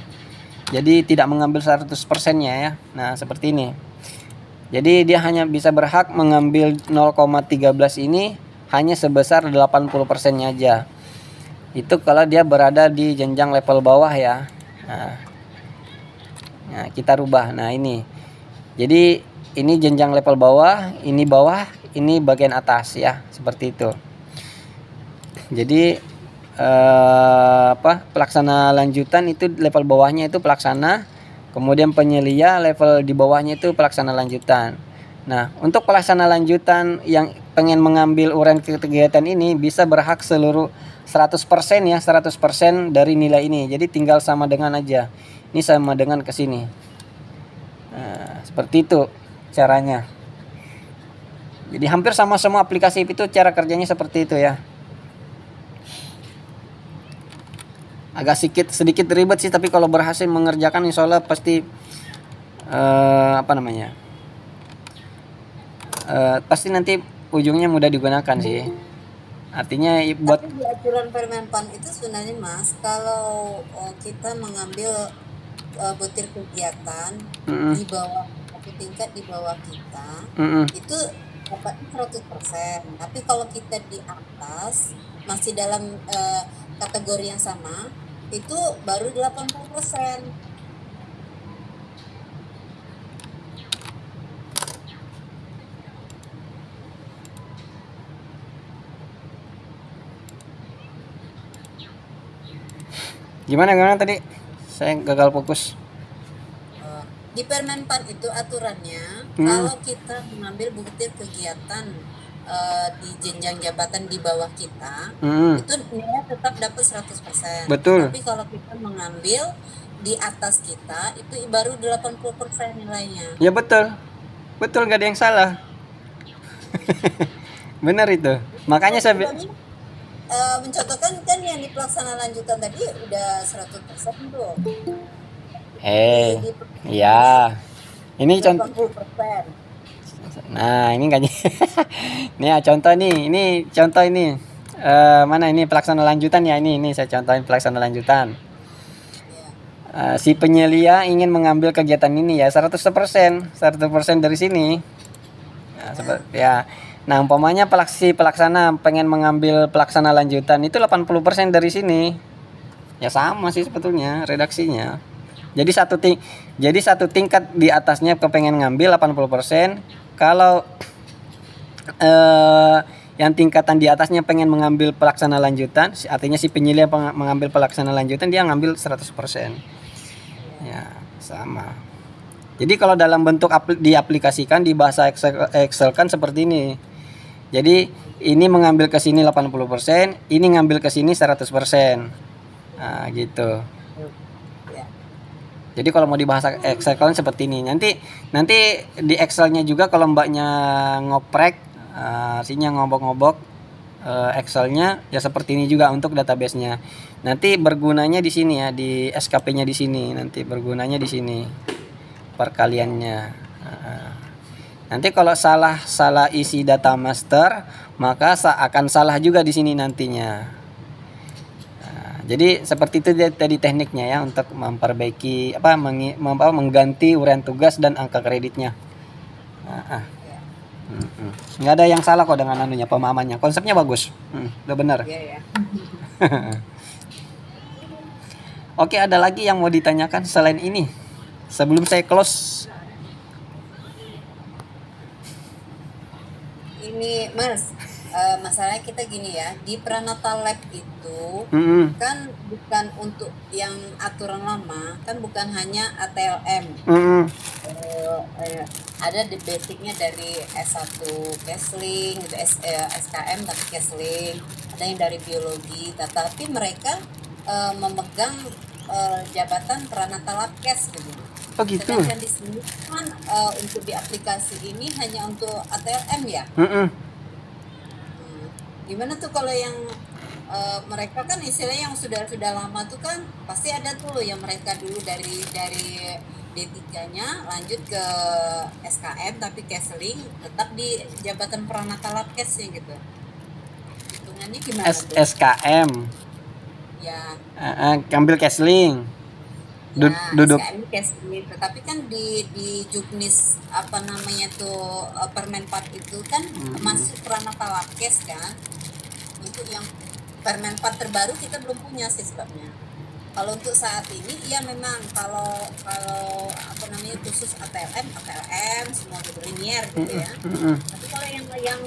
Jadi tidak mengambil 100%-nya ya. Nah, seperti ini. Jadi dia hanya bisa berhak mengambil 0,13 ini hanya sebesar 80%-nya aja. Itu kalau dia berada di jenjang level bawah ya. Nah, kita rubah. Nah, ini. Jadi ini jenjang level bawah, ini bagian atas ya, seperti itu. Jadi pelaksana lanjutan itu level bawahnya itu pelaksana, kemudian penyelia level di bawahnya itu pelaksana lanjutan. Nah, untuk pelaksana lanjutan yang pengen mengambil uraian kegiatan ini bisa berhak seluruh 100% ya, 100% dari nilai ini. Jadi tinggal sama dengan aja. Ini sama dengan ke sini. Nah, seperti itu caranya. Jadi hampir sama semua aplikasi itu cara kerjanya seperti itu ya. Agak sedikit ribet sih, tapi kalau berhasil mengerjakan insya Allah pasti pasti nanti ujungnya mudah digunakan sih. Artinya buat Tapi di aturan Permenpan itu sebenarnya Mas, kalau kita mengambil butir kegiatan di bawah satu tingkat di bawah kita itu dapatnya 100%. Tapi kalau kita di atas masih dalam kategori yang sama itu baru 80%. gimana tadi? Saya gagal fokus. Di Permenpan itu aturannya kalau kita mengambil butir kegiatan di jenjang jabatan di bawah kita itu nilainya tetap dapat 100%. Betul. Tapi kalau kita mengambil di atas kita itu baru 80% nilainya. Ya betul, nggak ada yang salah. Benar itu. Makanya saya mencontohkan kan yang di pelaksana lanjutan tadi udah 100% tuh. Ya. Ini contoh. 80%. Nah, ini enggak. Nih ya, contoh nih. Ini contoh ini. Mana ini pelaksana lanjutan ya, ini saya contohin pelaksana lanjutan. Si penyelia ingin mengambil kegiatan ini ya 100% dari sini. Nah, seperti ya. Nah, umpamanya pelaksana pengen mengambil pelaksana lanjutan itu 80% dari sini. Ya sama sih sebetulnya redaksinya. Jadi satu tingkat di atasnya kepengen ngambil 80%. Kalau yang tingkatan di atasnya pengen mengambil pelaksana lanjutan, artinya si penyelia mengambil pelaksana lanjutan, dia ngambil 100%. Ya, sama. Jadi kalau dalam bentuk diaplikasikan di bahasa Excel kan seperti ini. Jadi ini mengambil ke sini 80%, ini ngambil ke sini 100%. Nah, gitu. Jadi kalau mau di bahasa Excel kan seperti ini. Nanti di Excelnya juga kalau mbaknya ngoprek, artinya ngobok-ngobok Excelnya ya seperti ini juga untuk database-nya. Nanti bergunanya di sini ya, di SKP-nya di sini. Nanti bergunanya di sini perkaliannya. Nanti kalau salah isi data master, maka akan salah juga di sini nantinya. Jadi seperti itu tadi tekniknya ya untuk memperbaiki mengganti uraian tugas dan angka kreditnya. Nggak ada yang salah kok dengan anunya, pemahamannya. Konsepnya bagus. Udah benar. Iya ya. Oke, ada lagi yang mau ditanyakan selain ini? Sebelum saya close. gini Mas, masalahnya kita gini ya, di Pranata Lab itu kan bukan untuk yang aturan lama, kan bukan hanya ATLM. Ada di basicnya dari S1 Kesling, gitu, SKM tapi Kesling, ada yang dari biologi, tetapi mereka memegang jabatan Pranata Labkes gitu. Oh gitu. Sedangkan di sini kan untuk di aplikasi ini hanya untuk ATLM ya. Gimana tuh kalau yang mereka kan istilahnya yang sudah lama tuh kan pasti ada tuh yang mereka dulu dari D3-nya lanjut ke SKM tapi Kesling tetap di jabatan Pranata Labkes gitu. Hitungannya gimana tuh? SKM. Ya. Ambil Kesling. Duduk. SKM Kesling, tetapi kan di Juknis apa namanya tuh Permenpat itu kan masuk Pranata Labkes kan. Untuk yang Permenpat terbaru kita belum punya sistemnya. Kalau untuk saat ini ya memang kalau apa namanya khusus ATLM semua gitu linear gitu ya. Tapi kalau yang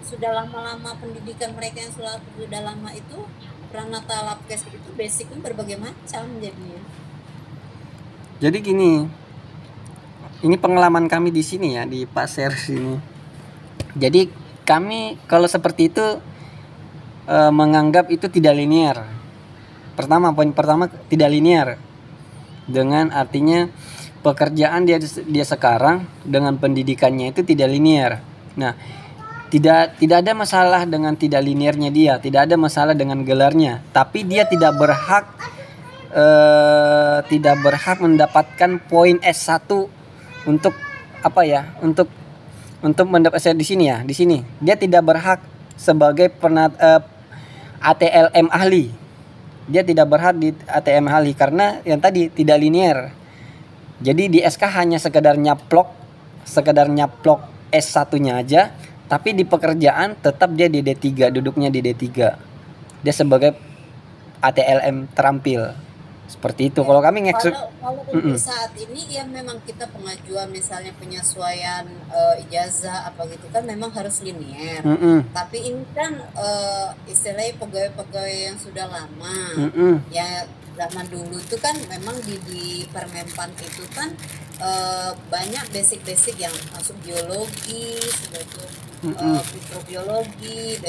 sudah lama-lama pendidikan mereka yang sudah lama itu Pranata Labkes itu basicnya berbagai macam jadinya. Jadi gini, ini pengalaman kami di sini ya di Pasir sini. Jadi kami kalau seperti itu menganggap itu tidak linear. Poin pertama tidak linear. Dengan artinya pekerjaan dia sekarang dengan pendidikannya itu tidak linear. Nah, tidak ada masalah dengan tidak linearnya dia, tidak ada masalah dengan gelarnya, tapi dia tidak berhak mendapatkan poin S1 untuk apa ya? Untuk mendapatkan di sini ya, di sini. Dia tidak berhak sebagai ATLM ahli. Dia tidak berhak di ATLM ahli karena yang tadi tidak linear. Jadi di SK hanya sekedar nyaplok S1-nya aja, tapi di pekerjaan tetap dia di D3, duduknya di D3. Dia sebagai ATLM terampil. Seperti itu. Kalau kami kalau untuk saat ini ya memang kita pengajuan misalnya penyesuaian ijazah apa gitu kan memang harus linear. Tapi ini kan istilahnya pegawai-pegawai yang sudah lama. Ya zaman dulu itu kan memang di Permenpan itu kan banyak basic yang masuk biologi, mikrobiologi,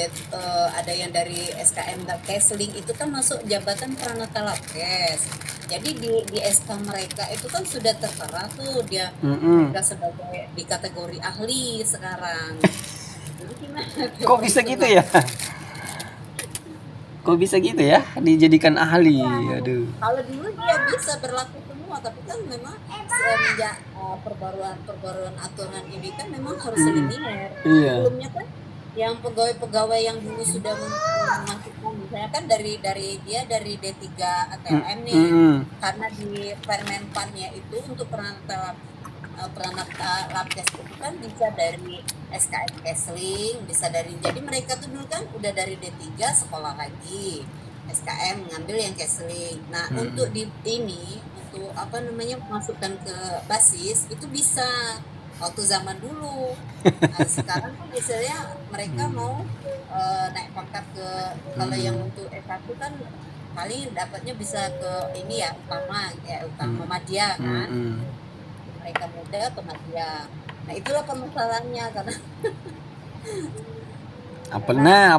ada yang dari SKM dan Kesling itu kan masuk jabatan Pranata Labkes. Jadi di SK mereka itu kan sudah tertera tuh dia mereka sebagai di kategori ahli sekarang. Jadi gimana? Kok bisa gitu ya? Kok bisa gitu ya dijadikan ahli? Aduh. Kalau dulu dia bisa berlaku semua, tapi kan memang semenjak perbaruan aturan ini kan memang harus linear. Sebelumnya kan yang pegawai-pegawai yang dulu sudah memasukkan misalnya kan dari D3 ATLM nih, karena di Permenpannya itu untuk Pranata Labkes itu kan bisa dari SKM Kesling, bisa dari, jadi mereka tuh dulu kan udah dari D3 sekolah lagi SKM ngambil yang Kesling. Nah untuk di ini untuk apa namanya masukkan ke basis itu bisa waktu zaman dulu. Nah, sekarang kan misalnya mereka mau naik pangkat ke kalau yang untuk S1 kan paling dapatnya bisa ke ini ya utama Madya kan. Mereka muda ke Madya. Nah itulah permasalahannya karena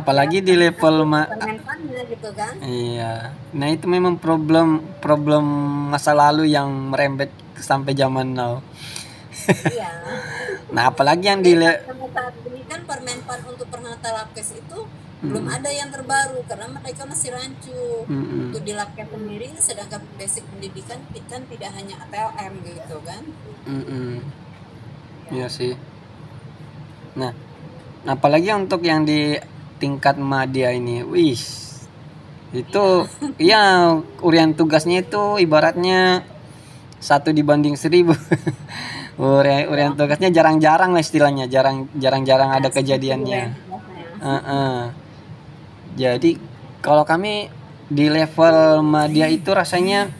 apalagi di level gitu kan. Iya. Nah itu memang problem masa lalu yang merembet sampai zaman now. Iya. Nah apalagi yang saat ini kan Permenpan untuk Pranata Labkes itu belum ada yang terbaru karena mereka masih rancu. Untuk di Labkes sendiri sedangkan basic pendidikan kan tidak hanya ATLM gitu kan. Iya sih. Nah apalagi untuk yang di tingkat madya ini, itu ya urian tugasnya itu ibaratnya 1:1000. Urian tugasnya jarang-jarang lah istilahnya, jarang-jarang ada kejadiannya. Jadi kalau kami di level madya itu rasanya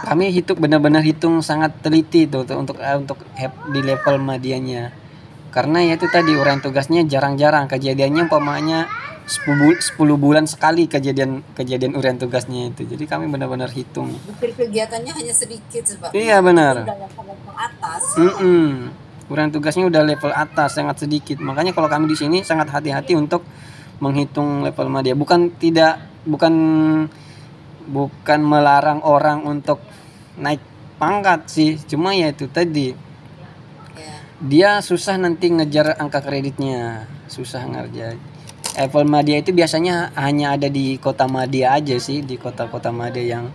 kami benar-benar hitung sangat teliti tuh untuk di level madyanya. Karena ya itu tadi uraian tugasnya jarang-jarang, kejadiannya umpamanya 10 bulan sekali kejadian uraian tugasnya itu. Jadi kami benar-benar hitung. Kegiatannya hanya sedikit sebab. Iya benar. Udah level atas. Uraian tugasnya udah level atas, sangat sedikit. Makanya kalau kami di sini sangat hati-hati untuk menghitung level media. Bukan melarang orang untuk naik pangkat sih, cuma ya itu tadi. Dia susah nanti ngejar angka kreditnya, susah ngerjain. Level media itu biasanya hanya ada di kota Madia aja sih, di kota-kota Madia yang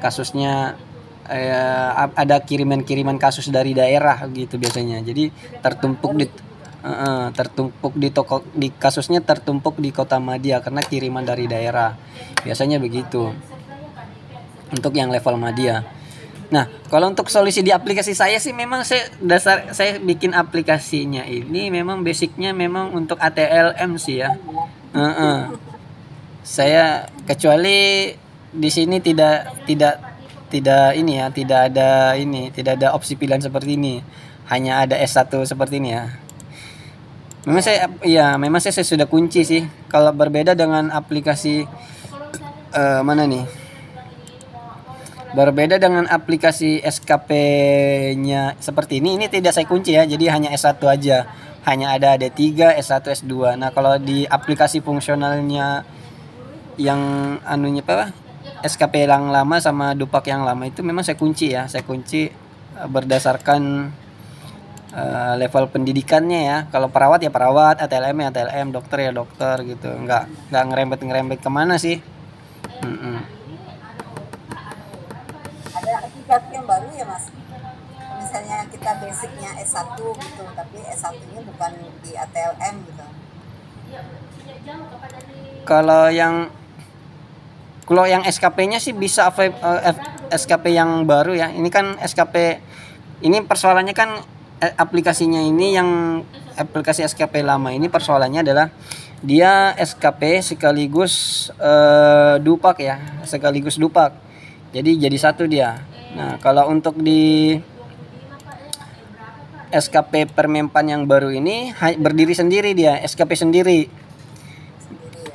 kasusnya ada kiriman kasus dari daerah gitu biasanya. Jadi tertumpuk di kasusnya tertumpuk di kota Madia karena kiriman dari daerah. Biasanya begitu. Untuk yang level Madia. Nah, kalau untuk solusi di aplikasi saya sih memang saya bikin aplikasinya ini memang basicnya memang untuk ATLM sih ya. Saya kecuali di sini tidak ada opsi pilihan seperti ini. Hanya ada S1 seperti ini ya. Memang saya sudah kunci sih. Kalau berbeda dengan aplikasi mana nih? Berbeda dengan aplikasi SKP-nya seperti ini tidak saya kunci ya. Jadi hanya S1 aja. Hanya ada D3, S1, S2. Nah, kalau di aplikasi fungsionalnya yang SKP yang lama sama Dupak yang lama itu memang saya kunci ya. Saya kunci berdasarkan level pendidikannya ya. Kalau perawat ya perawat, ATLM ya ATLM, dokter ya dokter gitu. Enggak ngerembet kemana sih. Ada aplikasi yang baru ya Mas. Misalnya kita basicnya S1 gitu, tapi S1-nya bukan di ATLM gitu. Kalau yang SKP-nya sih bisa SKP yang baru ya. Ini kan SKP ini persoalannya kan aplikasinya ini yang aplikasi SKP lama ini persoalannya adalah dia SKP sekaligus Dupak ya, sekaligus Dupak. Jadi satu dia. Nah, kalau untuk di SKP Permenpan yang baru ini berdiri sendiri dia, SKP sendiri.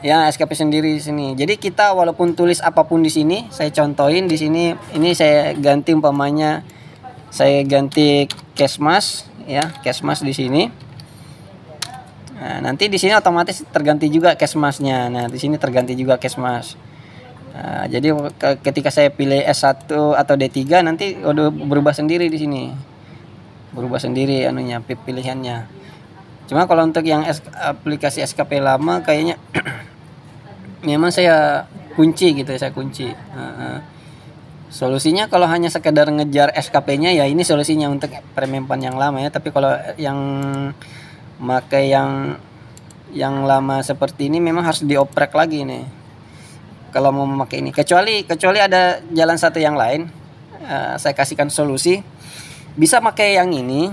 Ya, SKP sendiri di sini. Jadi kita walaupun tulis apapun di sini, saya contohin di sini, ini saya ganti umpamanya saya ganti Kesmas ya, Kesmas di sini. Nah, nanti di sini otomatis terganti juga Kesmasnya. Nah, di sini terganti juga Kesmas. Nah, jadi ketika saya pilih S1 atau D3 nanti udah berubah sendiri di sini. Berubah sendiri pilihannya. Cuma kalau untuk yang aplikasi SKP lama kayaknya memang saya kunci gitu, saya kunci. Solusinya kalau hanya sekedar ngejar SKP-nya ya ini solusinya untuk Permenpan yang lama ya, tapi kalau yang pakai yang lama seperti ini memang harus dioprek lagi nih. Kalau mau memakai ini, kecuali ada jalan satu yang lain, saya kasihkan solusi. Bisa pakai yang ini,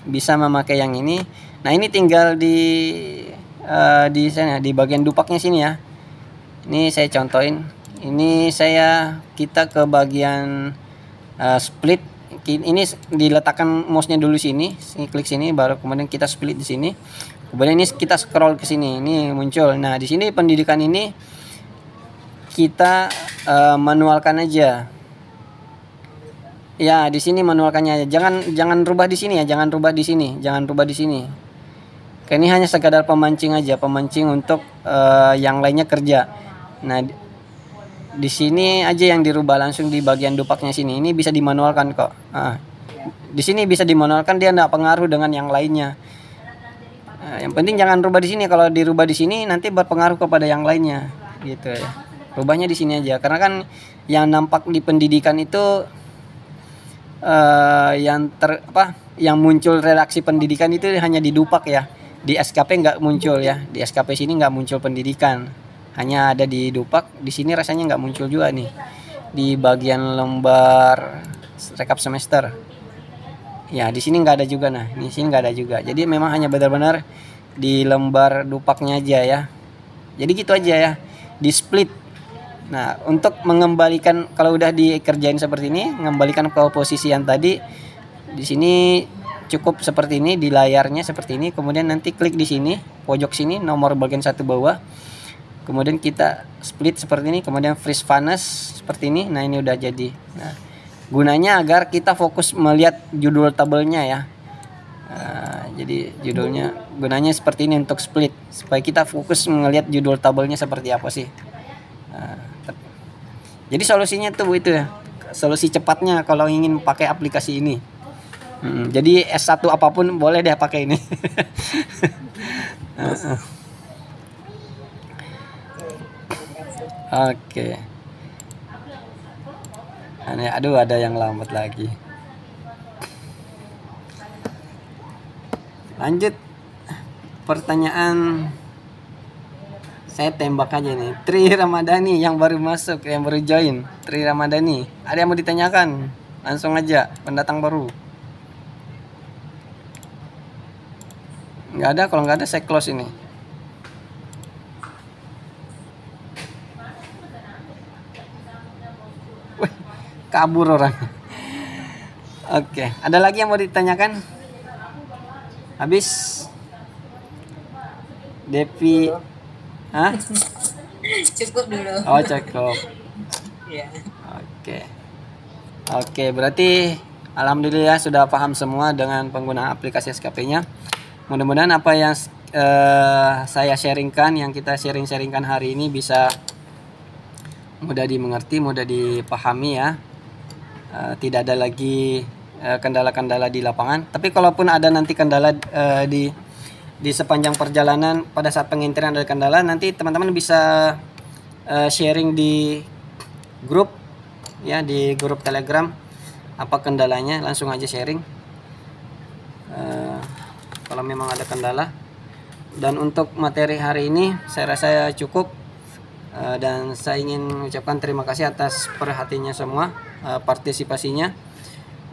bisa memakai yang ini. Nah, ini tinggal di sana di bagian Dupaknya sini ya. Ini saya contohin. Ini kita ke bagian split. Ini diletakkan mouse-nya dulu sini, klik sini, baru kemudian kita split di sini. Kemudian ini kita scroll ke sini, ini muncul. Nah, di sini pendidikan ini kita manualkan aja. Ya, di sini manualkannya aja. Jangan rubah di sini ya, jangan rubah di sini. Kayak ini hanya sekadar pemancing aja, pemancing untuk yang lainnya kerja. Nah, di sini aja yang dirubah langsung di bagian Dupaknya sini. Ini bisa dimanualkan kok. Di sini bisa dimanualkan, dia enggak pengaruh dengan yang lainnya. Yang penting jangan rubah di sini. Kalau dirubah di sini nanti berpengaruh kepada yang lainnya, gitu ya. Rubahnya di sini aja, karena kan yang nampak di pendidikan itu yang muncul redaksi pendidikan itu hanya di Dupak ya. Di SKP nggak muncul ya. Di SKP sini nggak muncul pendidikan, hanya ada di Dupak. Di sini rasanya nggak muncul juga nih di bagian lembar rekap semester. Ya, di sini nggak ada juga. Nah, di sini nggak ada juga. Jadi memang hanya benar-benar di lembar Dupaknya aja ya. Jadi gitu aja ya, di split. Nah, untuk mengembalikan kalau udah dikerjain seperti ini, mengembalikan ke posisi yang tadi, di sini cukup seperti ini, di layarnya seperti ini. Kemudian nanti klik di sini pojok sini nomor bagian satu bawah, kemudian kita split seperti ini, kemudian freeze furnace seperti ini. Nah, ini udah jadi. Nah, gunanya agar kita fokus melihat judul tabelnya ya. Jadi judulnya gunanya seperti ini untuk split, supaya kita fokus melihat judul tabelnya seperti apa sih. Jadi solusinya tuh itu ya, solusi cepatnya kalau ingin pakai aplikasi ini. Jadi S1 apapun boleh deh pakai ini. Oke. Aduh, ada yang lambat lagi. Lanjut pertanyaan, saya tembak aja nih. Tri Ramadhani yang baru masuk, yang baru join. Tri Ramadhani, ada yang mau ditanyakan? Langsung aja, pendatang baru. Nggak ada, kalau nggak ada saya close ini. Wih, kabur orang. Oke, ada lagi yang mau ditanyakan? Habis? Devi, hah? Cukup dulu. Oh, cukup. Ya. Oke, berarti alhamdulillah sudah paham semua dengan penggunaan aplikasi SKP-nya. Mudah-mudahan apa yang saya sharingkan, yang kita sharingkan hari ini bisa mudah dimengerti, mudah dipahami ya. Tidak ada lagi kendala-kendala di lapangan. Tapi kalaupun ada nanti kendala di sepanjang perjalanan, pada saat pengintiran ada kendala, nanti teman-teman bisa sharing di grup ya, di grup Telegram apa kendalanya, langsung aja sharing kalau memang ada kendala. Dan untuk materi hari ini saya rasa cukup, dan saya ingin mengucapkan terima kasih atas perhatiannya semua, partisipasinya.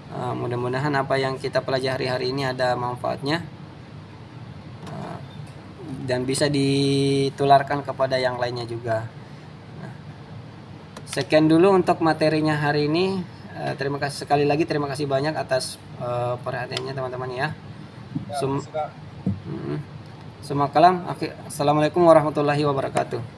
Mudah-mudahan apa yang kita pelajari hari ini ada manfaatnya dan bisa ditularkan kepada yang lainnya juga. Sekian dulu untuk materinya hari ini. Terima kasih sekali lagi, terima kasih banyak atas perhatiannya teman-teman ya. Semua kalam. Assalamualaikum warahmatullahi wabarakatuh.